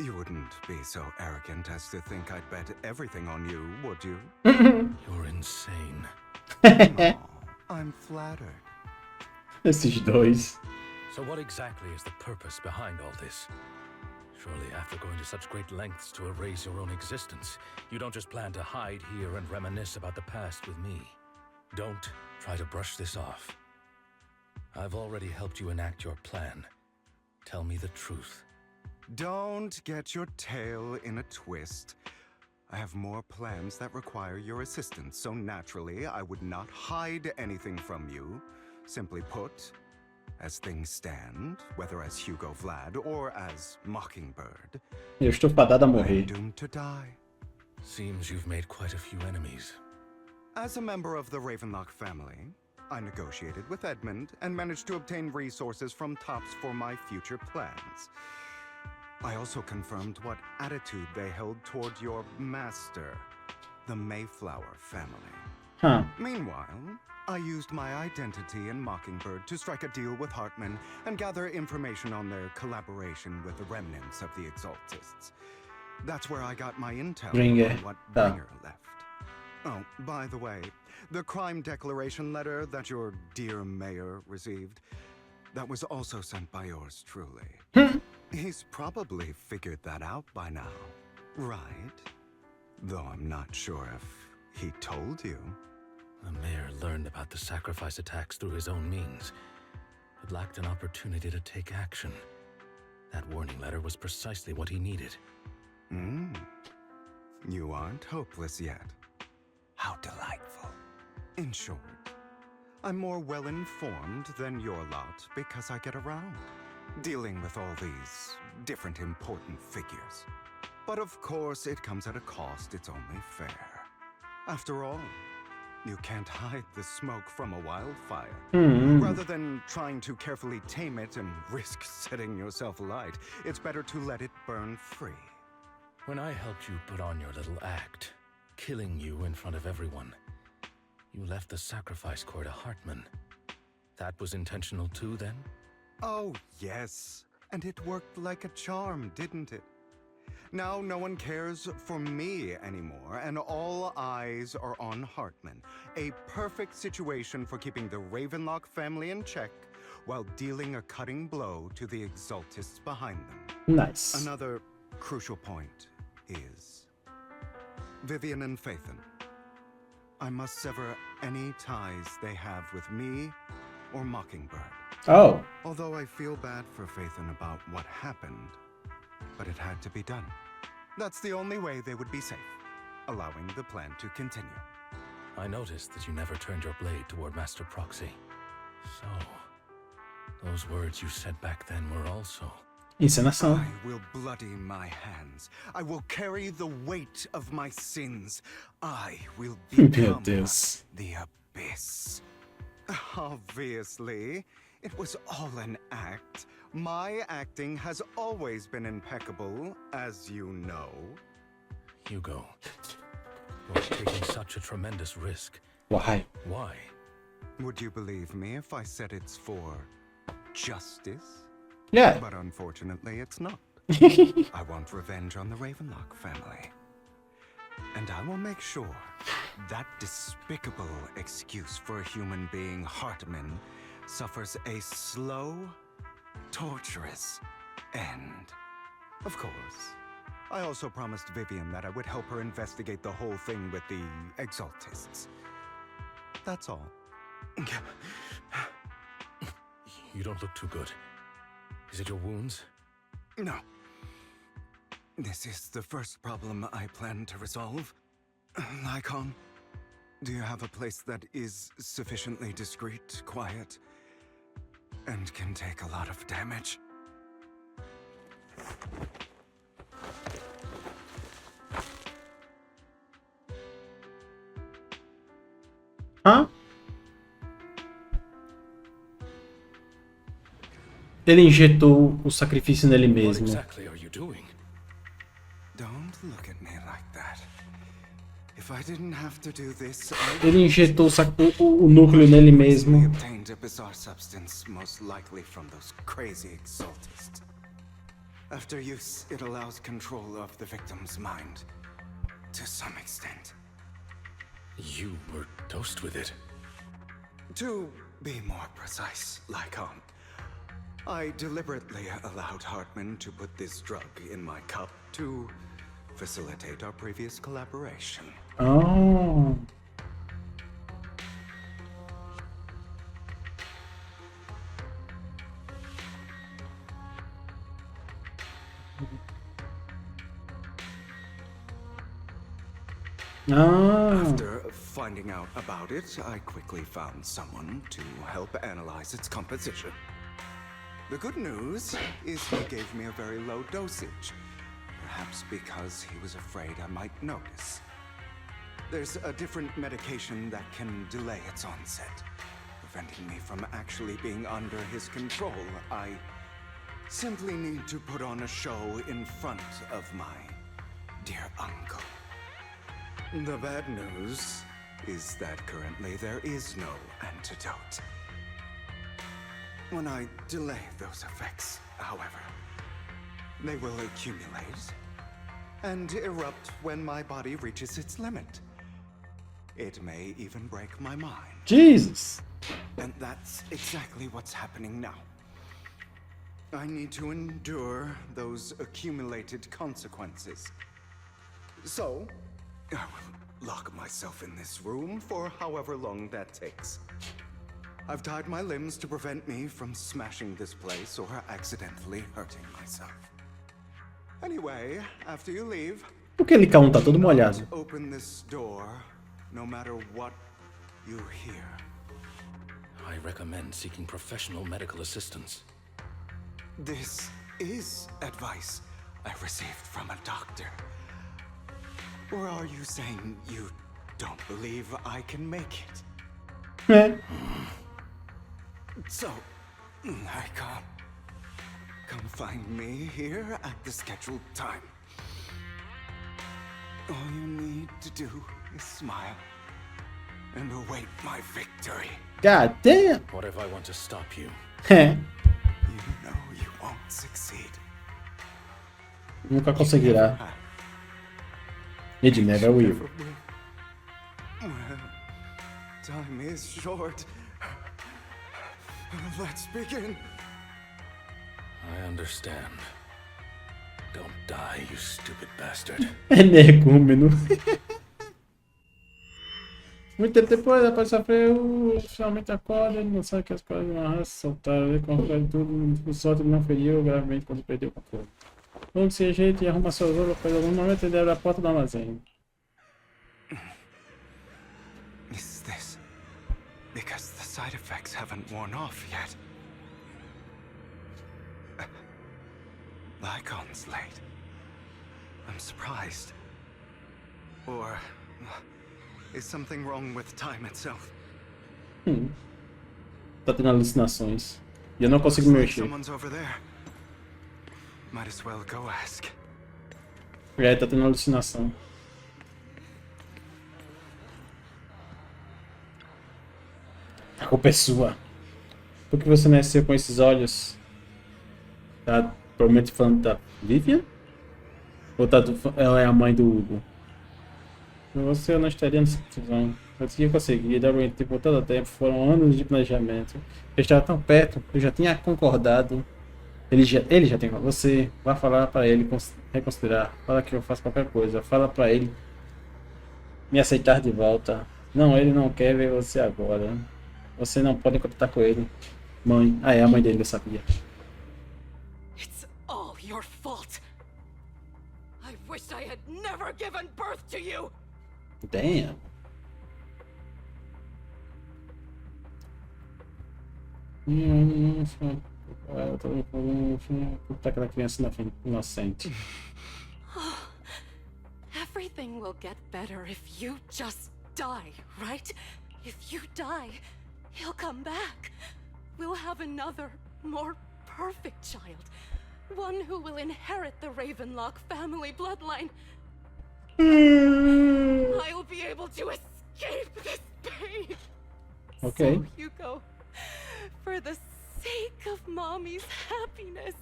You wouldn't be so arrogant as to think I'd bet everything on you, would you? You're insane. Aw, I'm flattered. Esses dois. So what exactly is the purpose behind all this? Surely after going to such great lengths to erase your own existence, you don't just plan to hide here and reminisce about the past with me. Don't try to brush this off. I've already helped you enact your plan. Tell me the truth. Don't get your tail in a twist. I have more plans that require your assistance, so naturally I would not hide anything from you. Simply put, as things stand, whether as Hugo Vlad or as Mockingbird, Eu estou fadado a I'm morrer. doomed to die. Seems you've made quite a few enemies. As a member of the Ravenlock family, I negotiated with Edmund and managed to obtain resources from Tops for my future plans. I also confirmed what attitude they held toward your master, the Mayflower family. Huh. Meanwhile, I used my identity in Mockingbird to strike a deal with Hartman and gather information on their collaboration with the remnants of the Exaltists. That's where I got my intel Bringer. on what Ah. Bringer left. Oh, by the way, the crime declaration letter that your dear mayor received, that was also sent by yours truly. He's probably figured that out by now, right? Though I'm not sure if he told you. The mayor learned about the sacrifice attacks through his own means, but lacked an opportunity to take action. That warning letter was precisely what he needed. You aren't hopeless yet. How delightful. In short, I'm more well-informed than your lot because I get around, dealing with all these different important figures. But of course, it comes at a cost. It's only fair. After all, you can't hide the smoke from a wildfire. Rather than trying to carefully tame it and risk setting yourself alight, it's better to let it burn free. When I helped you put on your little act, killing you in front of everyone, you left the sacrifice core to Hartman. That was intentional too, then? Oh, yes. And it worked like a charm, didn't it? Now no one cares for me anymore, and all eyes are on Hartman. A perfect situation for keeping the Ravenlock family in check while dealing a cutting blow to the Exaltists behind them. Nice. Another crucial point is Vivian and Phaethon. I must sever any ties they have with me or Mockingbird. Oh. Although I feel bad for Phaethon about what happened, but it had to be done. That's the only way they would be safe, allowing the plan to continue. I noticed that you never turned your blade toward Master Proxy. So, those words you said back then were also... Encenação. I will bloody my hands. I will carry the weight of my sins. I will Meu become Deus. the Abyss. Obviously, it was all an act. My acting has always been impeccable, as you know. Hugo, you're taking such a tremendous risk. Why? Why? Would you believe me if I said it's for justice? Yeah. But unfortunately, it's not. I want revenge on the Ravenlock family. And I will make sure that despicable excuse for a human being, Hartman, suffers a slow, torturous end. Of course, I also promised Vivian that I would help her investigate the whole thing with the Exaltists. That's all. You don't look too good. Is it your wounds? No. This is the first problem I plan to resolve. Lycon, do you have a place that is sufficiently discreet, quiet, and can take a lot of damage? Hã? Ele injetou o sacrifício nele What mesmo. exactly are you doing? Don't look at me like that. If I didn't have to do this, Ele injetou o núcleo nele I mesmo. obtained a bizarre substance, most likely from those crazy exaltists. After use, it allows control of the victim's mind, to some extent. You were dosed with it. To be more precise, Lycon, I deliberately allowed Hartman to put this drug in my cup to facilitate our previous collaboration. Oh. Ah. After finding out about it, I quickly found someone to help analyze its composition. The good news is he gave me a very low dosage, perhaps because he was afraid I might notice. There's a different medication that can delay its onset, preventing me from actually being under his control. I simply need to put on a show in front of my dear uncle. The bad news is that currently there is no antidote. When I delay those effects, however, they will accumulate and erupt when my body reaches its limit. It may even break my mind. Jesus. And that's exactly what's happening now. I need to endure those accumulated consequences. So, I will lock myself in this room for however long that takes. I've tied my limbs to prevent me from smashing this place or accidentally hurting myself. Anyway, after you leave, Por que ele tá todo molhado? open this door no matter what you hear. I recommend seeking professional medical assistance. This is advice I received from a doctor. Or are you saying you don't believe I can make it? É. So, I come find me here at the scheduled time. All you need to do is smile and await my victory. God damn. What if I want to stop you? É. You know you won't succeed. Nunca conseguirá. It never will. Well, time is short. Let's begin. I understand. Don't die, you stupid bastard. Energúmeno. Muito tempo depois, após sofrer, finalmente acorda, ele não sabe que as coisas de uma raça soltaram, ele confere tudo, o sorte ele não feriu gravemente quando perdeu o controle. Logo se ajeita e arruma suas roupas, pois algum momento ele abre a porta do armazém. Is this because the side effects haven't worn off yet? Lycon's late. I'm surprised. Or is something wrong with time itself? Tá tendo alucinações. E eu não consigo me mexer. Someone's over there. Might as well go ask. É, tá tendo alucinação. A culpa é sua. Por que você nasceu com esses olhos? Tá provavelmente falando da Vivian? Ou tá ela é a mãe do Hugo? Você não estaria nessa decisão. Eu tinha conseguido, eu aguentei por todo o tempo, foram anos de planejamento. Eu estava tão perto, eu já tinha concordado. Ele já tem com você. Vá falar para ele reconsiderar. Fala que eu faço qualquer coisa. Fala para ele me aceitar de volta. Não, ele não quer ver você agora. Você não pode contar com ele. Mãe. Ah, é a mãe dele, eu sabia. It's all your fault. I wish I had never given birth to you. Damn. Puta, aquela criança inocente. Everything will get better if you just die, right? If you die, he'll come back. We'll have another, more perfect child. One who will inherit the Ravenlock family bloodline. I'll be able to escape this pain. Okay. So, Hugo, for the sake of Mommy's happiness,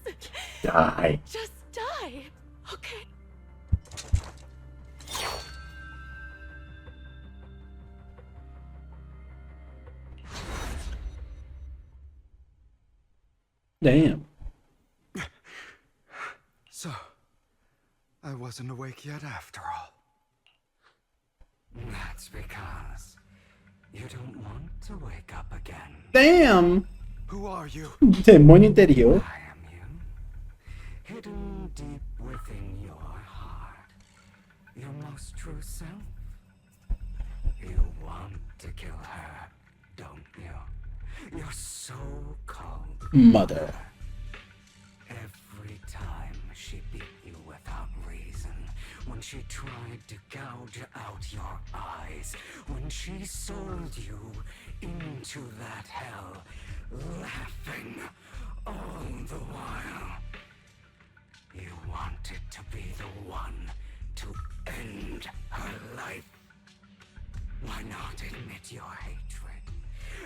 Die. just die, okay? Damn. So, I wasn't awake yet after all. That's because you don't want to wake up again. Damn. Who are you? Demônio interior. I am you. Hidden deep within your heart. Your most true self. You want to kill her, don't you? You're so cold. Mother. Every time she beat you without reason, when she tried to gouge out your eyes, when she sold you into that hell, laughing all the while. You wanted to be the one to end her life. Why not admit your hatred?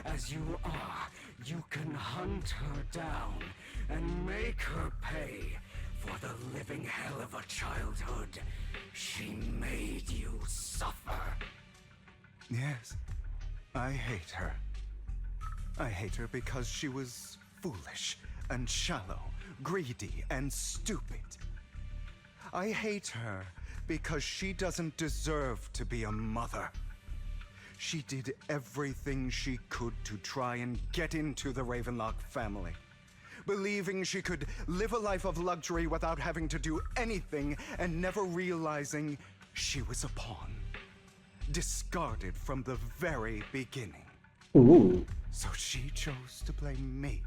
As you are, you can hunt her down and make her pay for the living hell of a childhood she made you suffer. Yes, I hate her. I hate her because she was foolish and shallow, greedy and stupid. I hate her because she doesn't deserve to be a mother. She did everything she could to try and get into the Ravenlock family, believing she could live a life of luxury without having to do anything and never realizing she was a pawn, discarded from the very beginning. Ooh. So she chose to blame me.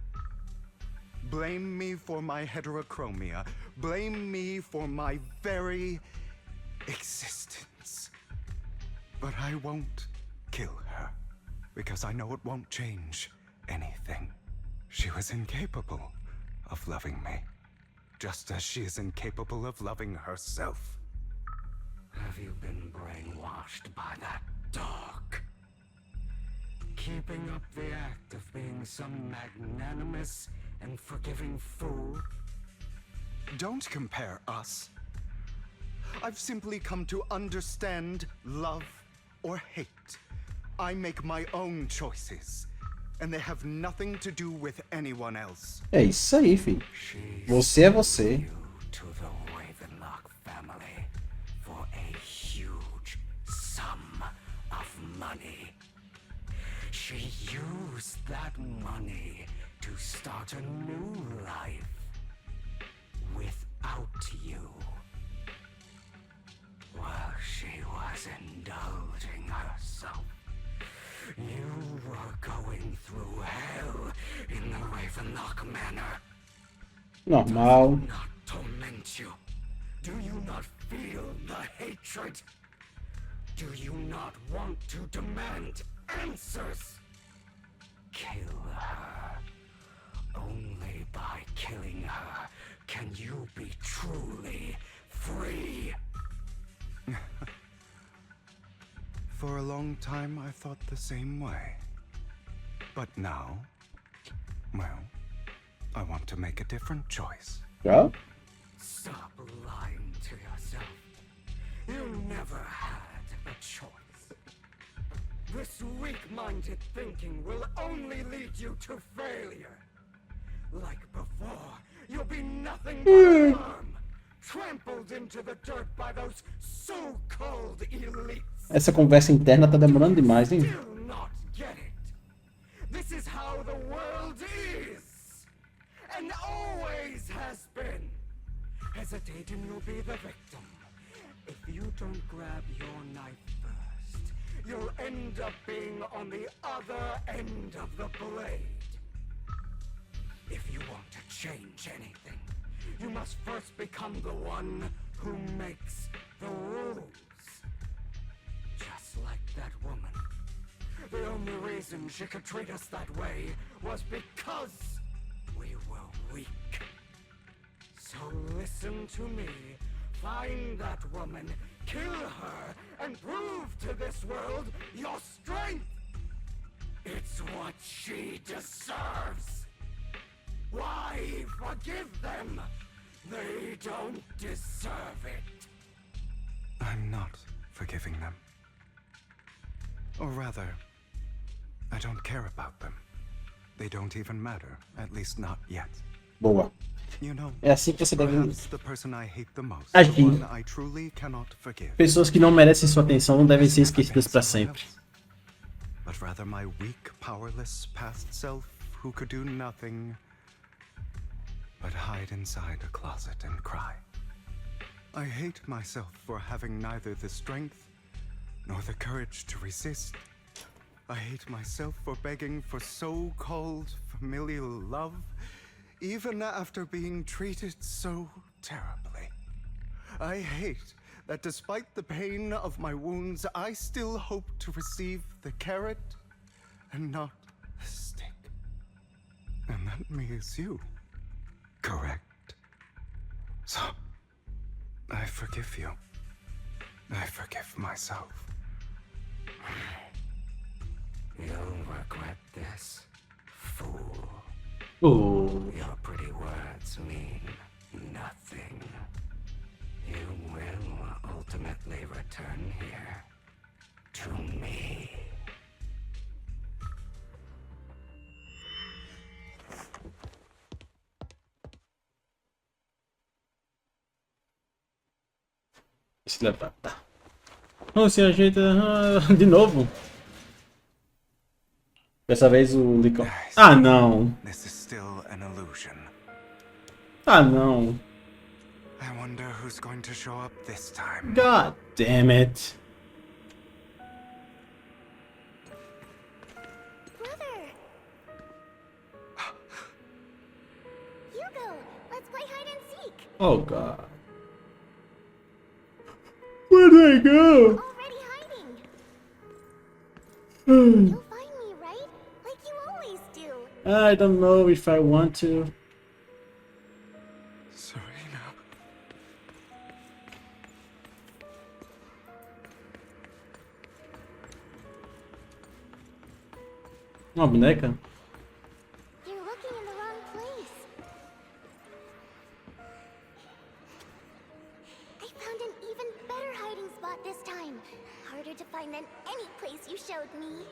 Blame me for my heterochromia. Blame me for my very existence. But I won't kill her, because I know it won't change anything. She was incapable of loving me, just as she is incapable of loving herself. Have you been brainwashed by that dog? Keeping up the act of being some magnanimous and forgiving fool? Don't compare us. I've simply come to understand love or hate. I make my own choices, and they have nothing to do with anyone else. É isso aí, filho. Você é você. You to the Ravenlock family for a huge sum of money. She used that money to start a new life without you. While she was indulging herself, you were going through hell in the Ravenlock Manor. Normal. Does it not torment you? Do you not feel the hatred? Do you not want to demand answers? Kill her. Only by killing her can you be truly free. For a long time, I thought the same way. But now, well, I want to make a different choice. Yeah? Stop lying to yourself. You never had a choice. This weak-minded thinking will only lead you to failure. Like before, you'll be nothing but a worm, trampled into the dirt by those so-called elites. Essa conversa interna tá demorando demais, hein? Still not get it. This is how the world is, and always has been. Hesitate and you'll be the victim. If you don't grab your knife first, you'll end up being on the other end of the blade. If you want to change anything, you must first become the one who makes the rules. Just like that woman. The only reason she could treat us that way was because we were weak. So listen to me. Find that woman, kill her, and prove to this world your strength. It's what she deserves. Why forgive them? They don't deserve it. I'm not forgiving them. Or rather, I don't care about them. They don't even matter, at least not yet. Boa. You know, É assim que você deve perhaps the person I hate the most, the agir. one I truly cannot forgive. Pessoas que não merecem sua atenção não devem ser esquecidas para sempre. But rather my weak, powerless past self who could do nothing but hide inside a closet and cry. I hate myself for having neither the strength nor the courage to resist. I hate myself for begging for so-called familial love, even after being treated so terribly. I hate that despite the pain of my wounds, I still hope to receive the carrot and not the stick. And that me is you, correct? So, I forgive you. I forgive myself. You'll regret this, fool. Oh. Your pretty words mean nothing. You will ultimately return here to me. Se levanta. Não se ajeita de novo. Dessa vez o Licão. Ah, não. This is still an illusion. Ah, não. I wonder who's going to show up this time. God damn it. Brother! Hugo, let's play hide and seek. Oh god. Where did I go? Already hiding. You'll find me, right? Like you always do. I don't know if I want to. Serena. Uma boneca? You're looking in the wrong place. I found an even better hiding spot this time. Harder to find than any place you showed me.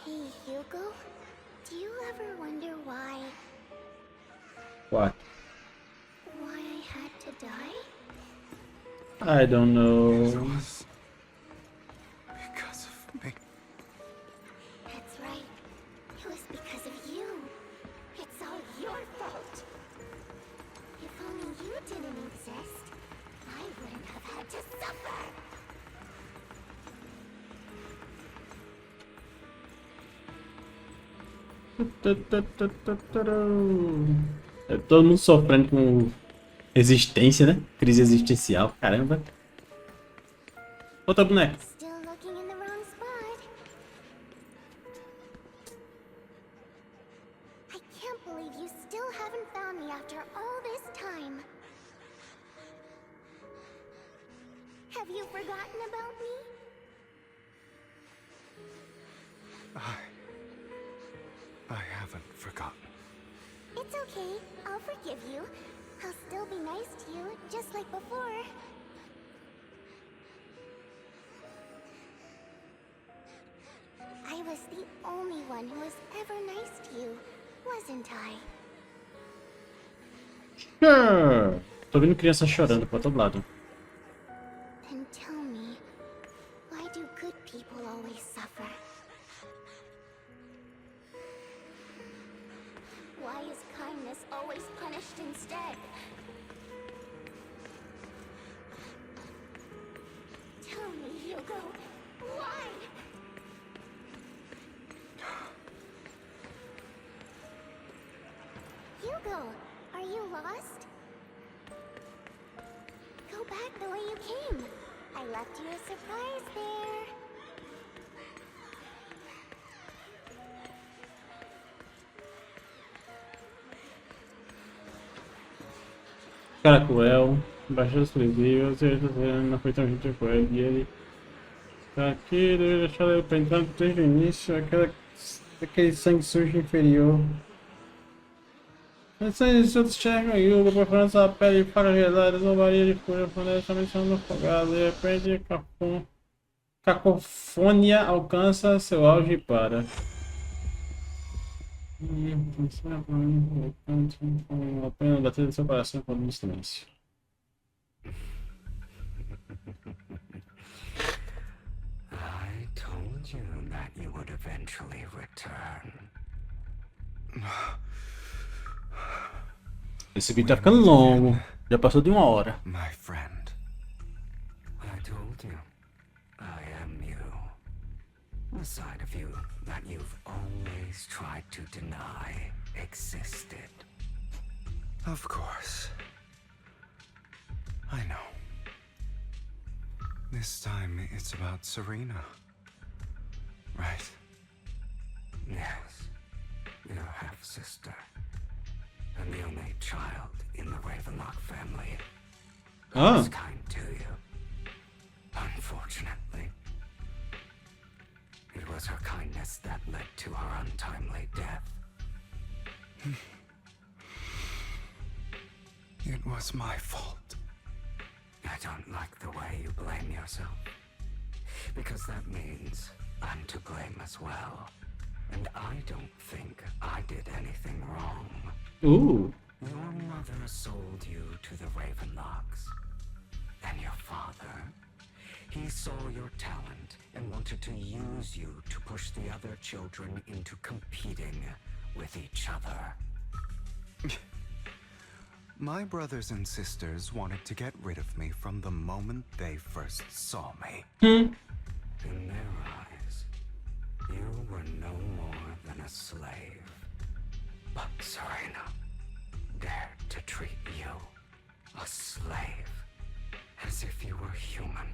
Hey, Hugo. Do you ever wonder why What? I had to die? I don't It know. was because of me. That's right. It was because of you. It's all your fault. If only you didn't exist, I wouldn't have had to suffer. Todo mundo sofrendo com existência, né? Crise existencial. Caramba. Outra boneca. Still looking in the wrong spot. I can't believe you still haven't found me after all this time. Have you forgotten about me? I haven't forgotten. It's okay. I'll forgive you. I'll still be nice to you, just like before. I was the only one who was ever nice to you, wasn't I? Sure. Tô vendo criança chorando pro outro lado. Then tell me, why do good people always suffer? Why is kindness always punished instead? Tell me, Hugo, why? Hugo, are you lost? go back the way you came. I left you a surprise there. Cara cruel, baixo exclusivo, ZZZ não foi tão gentil com ele, e ele tá aqui, deve deixar ele pensando desde o início, aquele sangue sujo inferior. Esses outros enxergam Yuga, procurando sua pele para gelada, zombaria de fúria, floresta, missão no afogado, de repente cacofônia alcança seu auge e para. Apenas bater no seu coração quando no silêncio. I told you that you would eventually return. Esse vídeo tá ficando longo. Já passou de 1 hora. My friend. I told you. I am you. The side of you that you've always tried to deny existed. Of course. I know. This time it's about Serena. Right? Yes. Your half-sister. And the only child in the Ravenlock family. Who was kind to you. Unfortunately. It was her kindness that led to her untimely death. It was my fault. I don't like the way you blame yourself. Because that means I'm to blame as well. And I don't think I did anything wrong. Ooh. Your mother sold you to the Ravenlocks. And your father, he saw your talent and wanted to use you to push the other children into competing with each other. My brothers and sisters wanted to get rid of me from the moment they first saw me. In their eyes, you were no more than a slave. But Serena dared to treat you, a slave, as if you were human.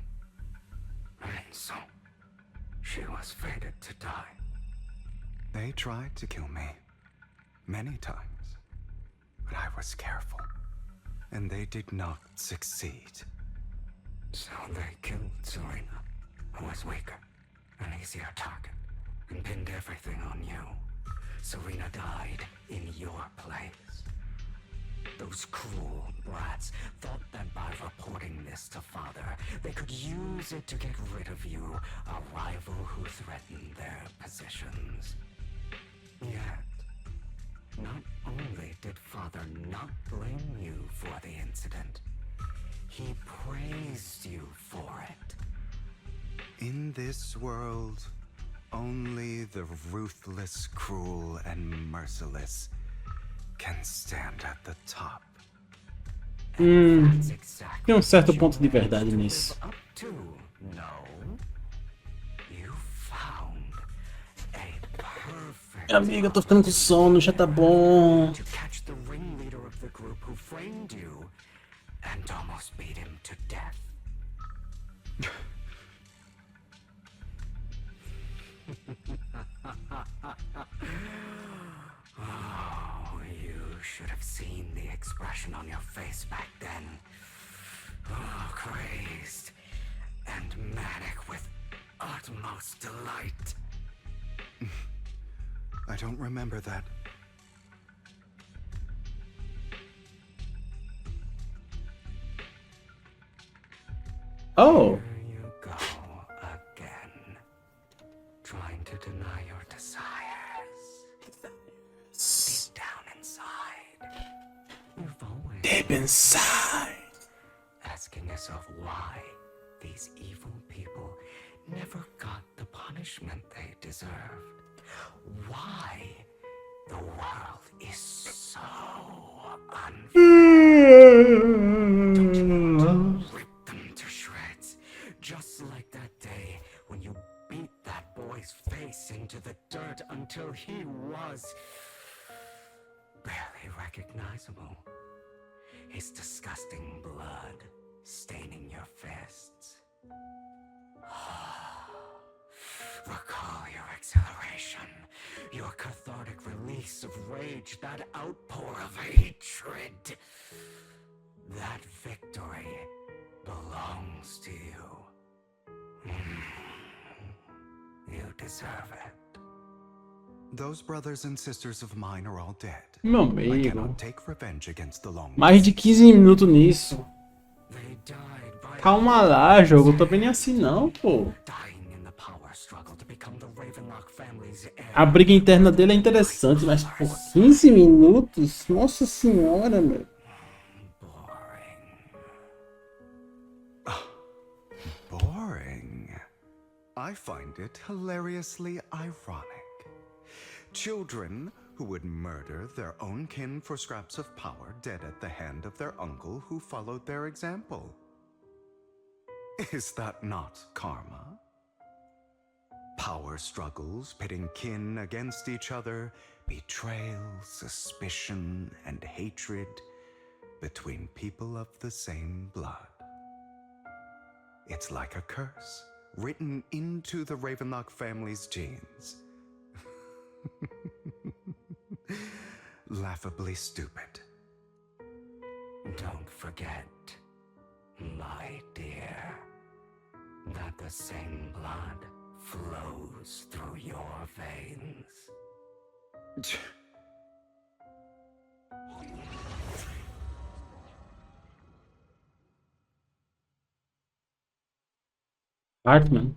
And so, she was fated to die. They tried to kill me many times, but I was careful, and they did not succeed. So they killed Serena, who was weaker, an easier target, and pinned everything on you. Serena died in your place. Those cruel brats thought that by reporting this to Father, they could use it to get rid of you, a rival who threatened their positions. Yet, not only did Father not blame you for the incident, he praised you for it. In this world, only the ruthless, cruel, and merciless can stand at the top. Tem certo ponto de verdade nisso. Amiga, eu tô ficando com sono, já tá bom. To catch the ringleader of the group who framed you and almost beat him to death. Oh, you should have seen the expression on your face back then. Oh, crazed and manic with utmost delight. I don't remember that. Oh. There you go again. Trying to deny your desires. Deep down inside. You've always Deep inside. asking yourself why these evil people never got the punishment they deserved. Why the world is so unfair. Don't you want to rip them to shreds? Just like that day when you beat that boy's face into the dirt until he was barely recognizable. His disgusting blood staining your fists. Recall your exhilaration, your cathartic release of rage, that outpour of hatred. That victory belongs to you. You deserve it. Those brothers and sisters of mine are all dead. Meu I amigo. cannot take revenge against the long Mais de 15 minutos nisso. They died by Calma lá, jogo. Eu tô bem assim não, pô. dying in the power struggle to become the Ravenlock family's heir. A briga interna dele é interessante, mas por 15 minutos? Nossa senhora, meu. Boring. I find it hilariously ironic. Children who would murder their own kin for scraps of power dead at the hand of their uncle who followed their example. Is that not karma? Power struggles pitting kin against each other, betrayal, suspicion, and hatred between people of the same blood. It's like a curse written into the Ravenlock family's genes. Laughably stupid. Don't forget, my dear, that the same blood flows through your veins. Hartman.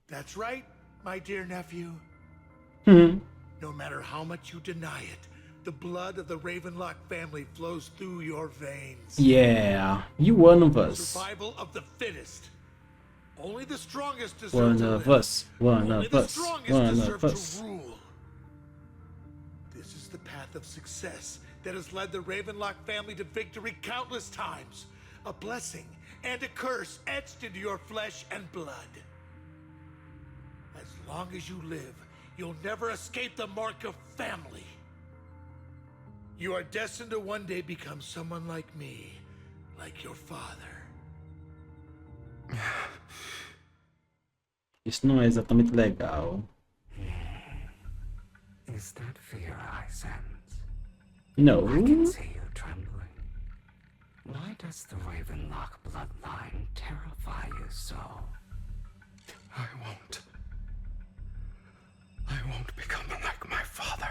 That's right, my dear nephew. Uhum. No matter how much you deny it, the blood of the Ravenlock family flows through your veins. Yeah, you one of us. Survival of the fittest. Only the strongest deserve One to of live. us. One Only of the us. strongest One deserve of us. to rule. This is the path of success that has led the Ravenlock family to victory countless times. A blessing and a curse etched into your flesh and blood. As long as you live, you'll never escape the mark of family. You are destined to one day become someone like me, like your father. Isso não é exatamente legal. Is that fear I sense? No. I can see you trembling. Why does the Ravenlock bloodline terrify you so? I won't become like my father.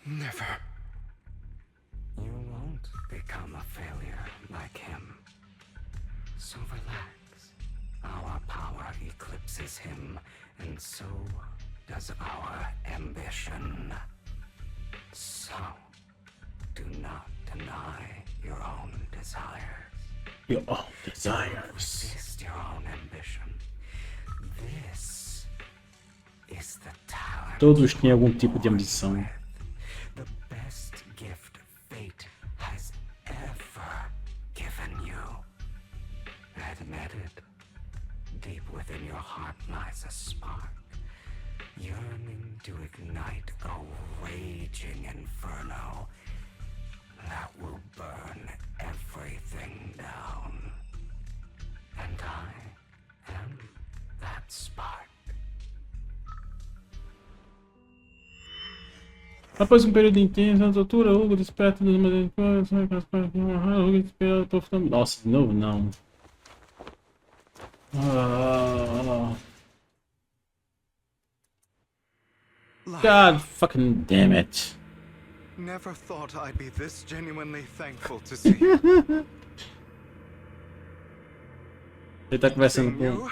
Never. You won't become a failure like him. So relax. Our power eclipses him, and so does our ambition. So, do not deny your own desires. Your own desires. Resist your own ambition. This is the talent. Todos têm algum tipo de ambição. The best gift fate has ever given you. Admit it. Deep within your heart lies a spark, yearning to ignite a raging inferno that will burn everything down. And I am that spark. Após período intenso, a tortura, Hugo desperta dos medicamentos, Hugo desperta, tô ficando... Nossa, de novo não. God fucking damn it. Never thought I'd be this genuinely thankful to see. Ele tá conversando Seeing com... you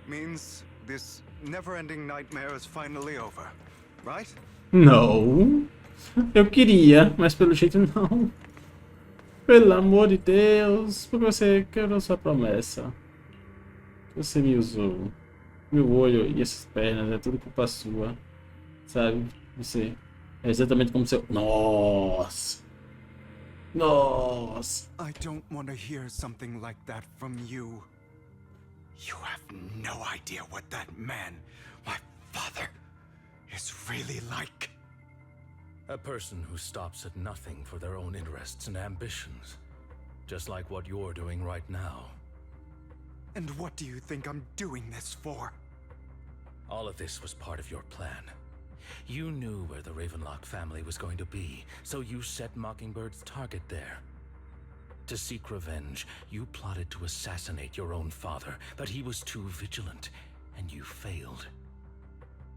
means this never-ending nightmare is finally over, right? Não. Eu queria, mas pelo jeito não. Pelo amor de Deus. Porque você quebrou sua promessa. Você me usou. Meu olho e essas pernas, é tudo culpa sua. Sabe? Você... É exatamente como seu... Nossa. Nossa. I don't want to hear something like that from you. You have no idea what that man, my father, is really like. A person who stops at nothing for their own interests and ambitions. Just like what you're doing right now. And what do you think I'm doing this for? All of this was part of your plan. You knew where the Ravenlock family was going to be, so you set Mockingbird's target there. To seek revenge, you plotted to assassinate your own father, but he was too vigilant, and you failed.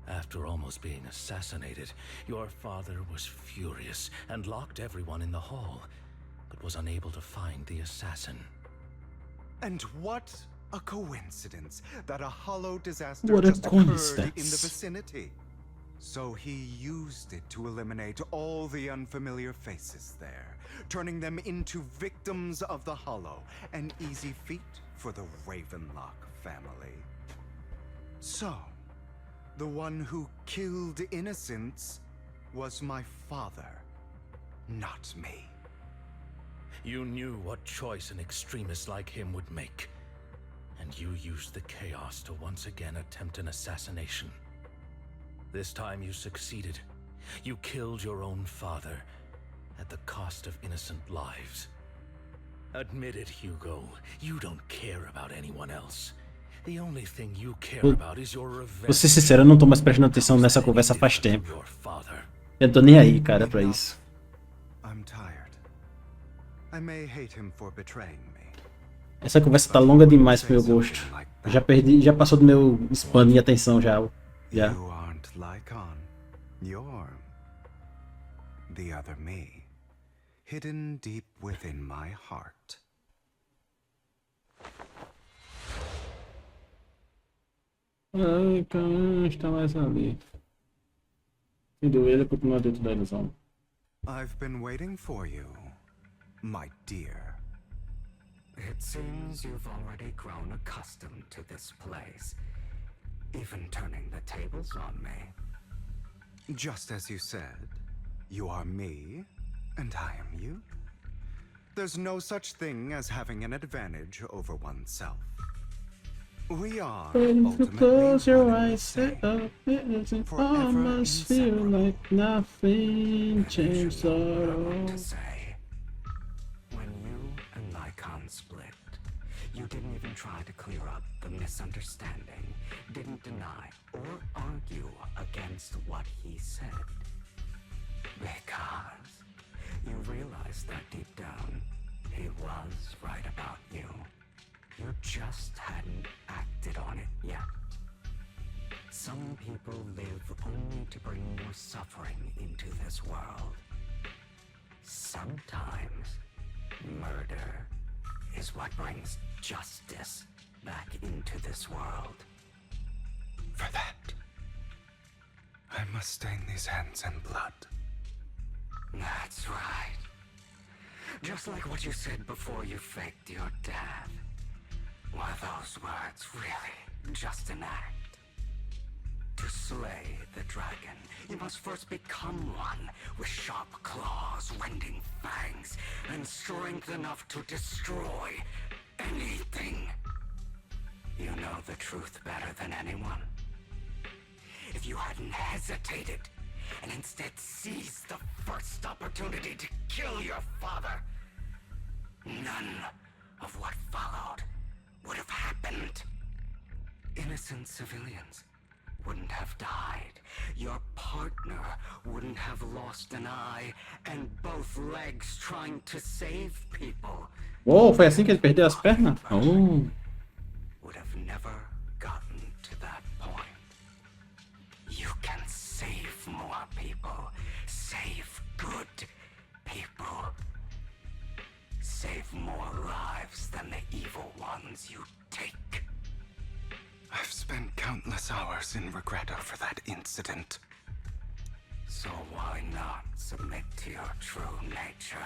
After almost being assassinated, your father was furious and locked everyone in the hall, but was unable to find the assassin. And what a coincidence that a hollow disaster What a just occurred in the coincidence. vicinity. So he used it to eliminate all the unfamiliar faces there, turning them into victims of the hollow, an easy feat for the Ravenlock family. So, the one who killed innocents was my father, not me. You knew what choice an extremist like him would make, and you used the chaos to once again attempt an assassination. This time you succeeded. You killed your own father at the cost of innocent lives. Admit it, Hugo. You don't care about anyone else. The only thing you care about is your revenge. Vou ser sincero, eu não tô mais prestando atenção nessa conversa faz tempo. Eu não tô nem aí, cara, pra isso. I'm tired. I may hate him for betraying me. Essa conversa tá longa demais pro meu gosto. Eu já perdi, já passou do meu span de atenção já. You aren't Lycon. You're the other me, hidden deep within my heart. Ai, cara, está mais ali. Sendo ele continua dentro da ilusão. I've been waiting for you, my dear. It seems you've already grown accustomed to this place, even turning the tables on me. Just as you said, you are me, and I am you. There's no such thing as having an advantage over oneself. We are ultimately Close your one and the eyes, same. sit up, it Forever almost feel inseparable. like nothing changed at all. To say, when you and Lycon split, you didn't even try to clear up the misunderstanding, didn't deny or argue against what he said. Because you realized that deep down, he was right about you. You just hadn't acted on it yet. Some people live only to bring more suffering into this world. Sometimes, murder is what brings justice back into this world. For that, I must stain these hands in blood. That's right. Just like what you said before you faked your death. Were those words really just an act? To slay the dragon, you must first become one with sharp claws, rending fangs, and strength enough to destroy anything. You know the truth better than anyone. If you hadn't hesitated, and instead seized the first opportunity to kill your father, none of what followed would have happened. Innocent civilians wouldn't have died. Your partner wouldn't have lost an eye and both legs trying to save people. Oh, foi assim que ele perdeu as pernas? Oh. Would have never gotten to that point. You can save more people. Save good people. Save more lives than the evil ones you take. I've spent countless hours in regret over that incident. So why not submit to your true nature?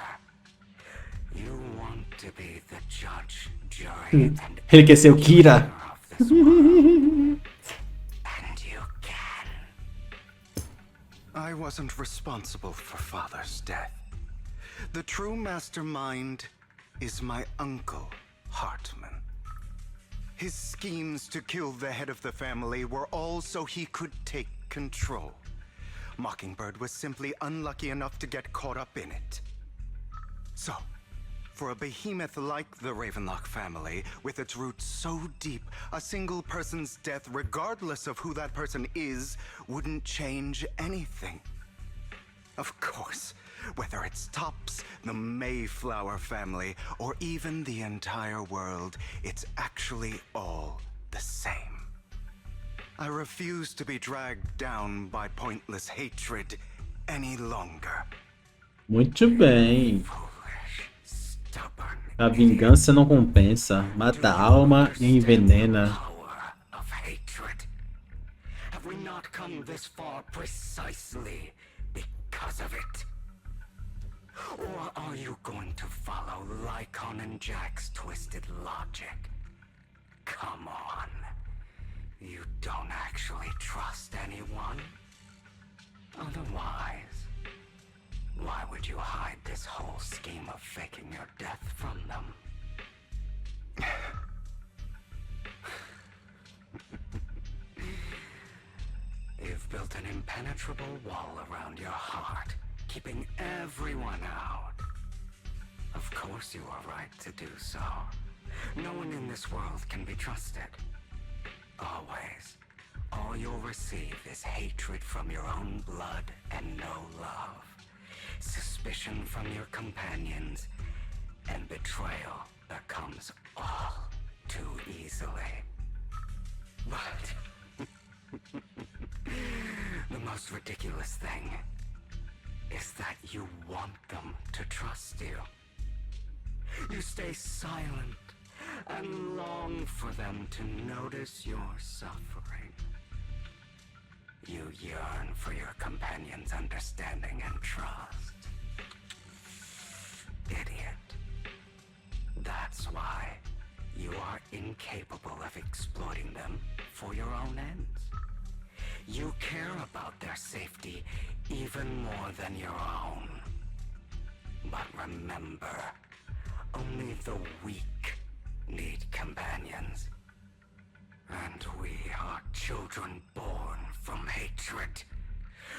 You want to be the judge, jury, and Ele quer ser o Kira. of this world. And you can. I wasn't responsible for Father's death. The true mastermind is my uncle, Hartman. His schemes to kill the head of the family were all so he could take control. Mockingbird was simply unlucky enough to get caught up in it. So, for a behemoth like the Ravenlock family, with its roots so deep, a single person's death, regardless of who that person is, wouldn't change anything. Of course, whether it's Tops, the Mayflower family, or even the entire world, it's actually all the same. I refuse to be dragged down by pointless hatred any longer. Muito bem. A vingança não compensa, mata a alma e envenena. Have we not come this far precisely because of it? Or are you going to follow Lycon and Jack's twisted logic? Come on. You don't actually trust anyone? Otherwise, why would you hide this whole scheme of faking your death from them? You've built an impenetrable wall around your heart, keeping everyone out. Of course you are right to do so. No one in this world can be trusted. Always. All you'll receive is hatred from your own blood and no love. Suspicion from your companions, and betrayal that comes all too easily. But the most ridiculous thing is that you want them to trust you. You stay silent and long for them to notice your suffering. You yearn for your companion's understanding and trust. Idiot. That's why you are incapable of exploiting them for your own ends. You care about their safety even more than your own. But remember, only the weak need companions. And we are children born from hatred.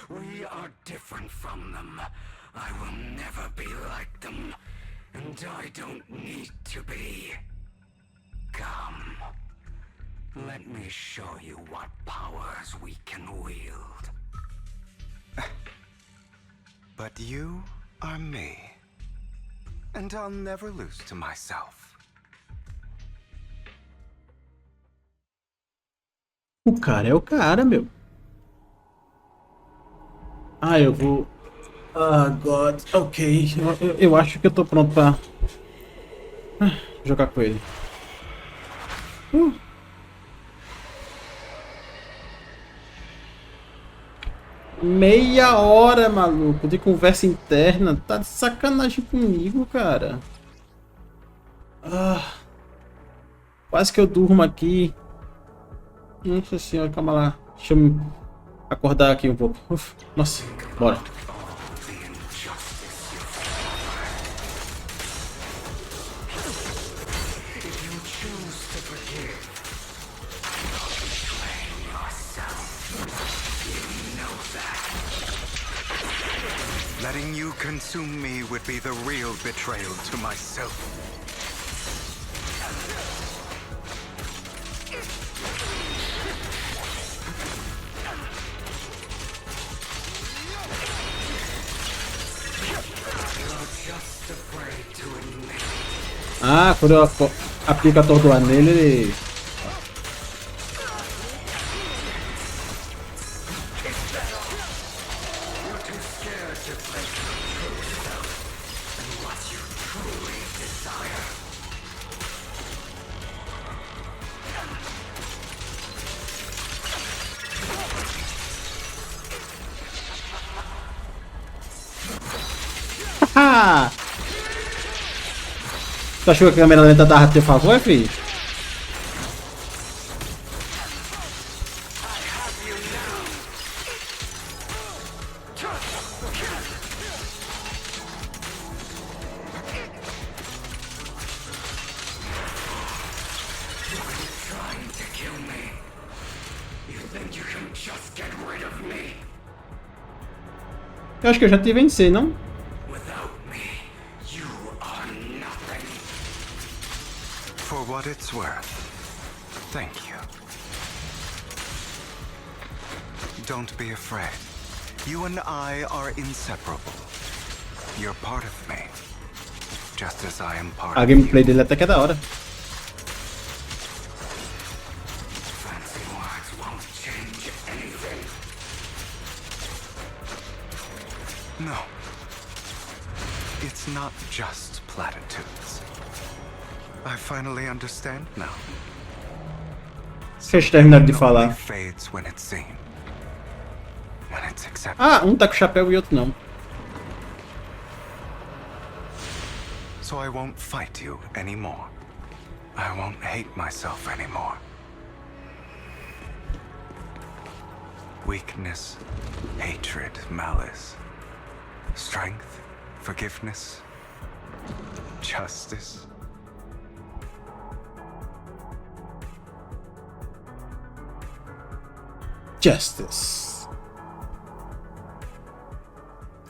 We are different from them. I will never be like them, and I don't need to be. Come, let me show you what powers we can wield. But you are me, and I'll never lose to myself. O cara é o cara, meu. Ah, eu vou... Ah, God. Ok. Eu acho que eu tô pronto pra... jogar com ele. Meia hora, maluco, de conversa interna. Tá de sacanagem comigo, cara. Ah, quase que eu durmo aqui. Nossa senhora, calma lá. Deixa eu me acordar aqui um pouco. Uf, nossa, bora. Letting you consume me would be the real betrayal to myself. Ah, quando eu aplico a atordoar nele, ele... Haha! Tu achou que a câmera lenta dava a teu favor, filho? Eu acho que eu já te venci, não? Without me, you are nothing. For what it's worth, thank you. Don't be afraid. You and I are inseparable. You're part of me. Just as I am part A of gameplay you. dele até que é da hora. Fancy words won't change anything. No. It's not just platitudes. I finally understand now. Vocês terminaram de It falar. only fades when it's seen. When it's accepted. Ah, um tá com chapéu e outro não. So I won't fight you anymore. I won't hate myself anymore. Weakness, hatred, malice, strength, forgiveness, justice. Justice.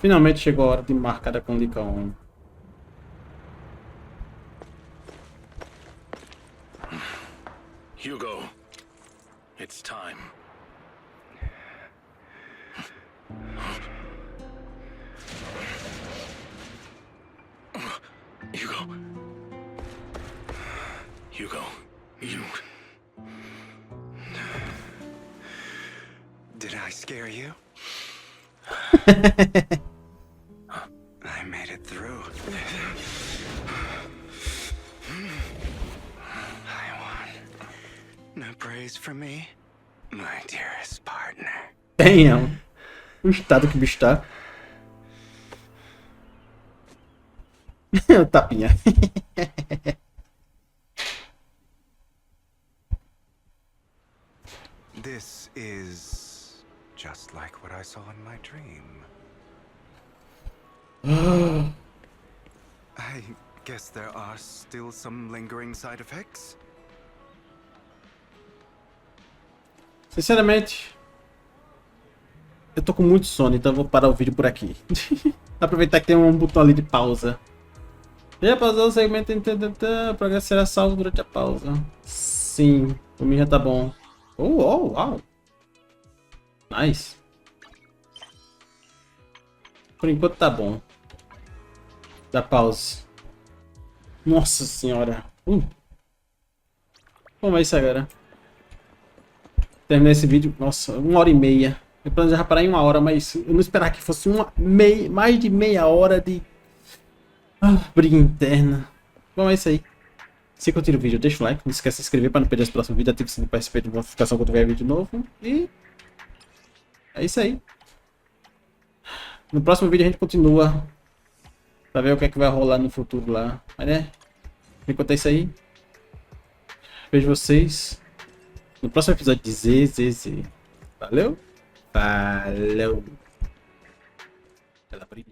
Finalmente chegou a hora de marcar com Licão. Hugo, it's time. Hugo. Hugo, you... Did I scare you? I made it through. I won. No praise for me, my dearest partner. Damn. O estado que o bicho tá. Tapinha. This is just like what I saw in my dream. I guess there are still some lingering side effects. Sinceramente, eu tô com muito sono, então eu vou parar o vídeo por aqui. Aproveitar que tem um botão ali de pausa. Já pausou o segmento, o progresso será salvo durante a pausa. Sim, por mim já tá bom. Uau! Nice. Por enquanto tá bom. Dá pause. Nossa senhora. Vamos ver isso agora. Terminei esse vídeo. Nossa, 1h30. Eu planejava parar em 1 hora, mas eu não esperava que fosse mais de meia hora de briga interna. Bom, é isso aí. Se curtir o vídeo, deixa o like. Não esquece de se inscrever para não perder os próximos vídeos. Ative o sininho para receber notificação quando tiver vídeo novo. E é isso aí. No próximo vídeo a gente continua para ver o que é que vai rolar no futuro lá. Mas né, enquanto é isso aí, vejo vocês no próximo episódio de ZZZ. Valeu? Falou! Ela brilha.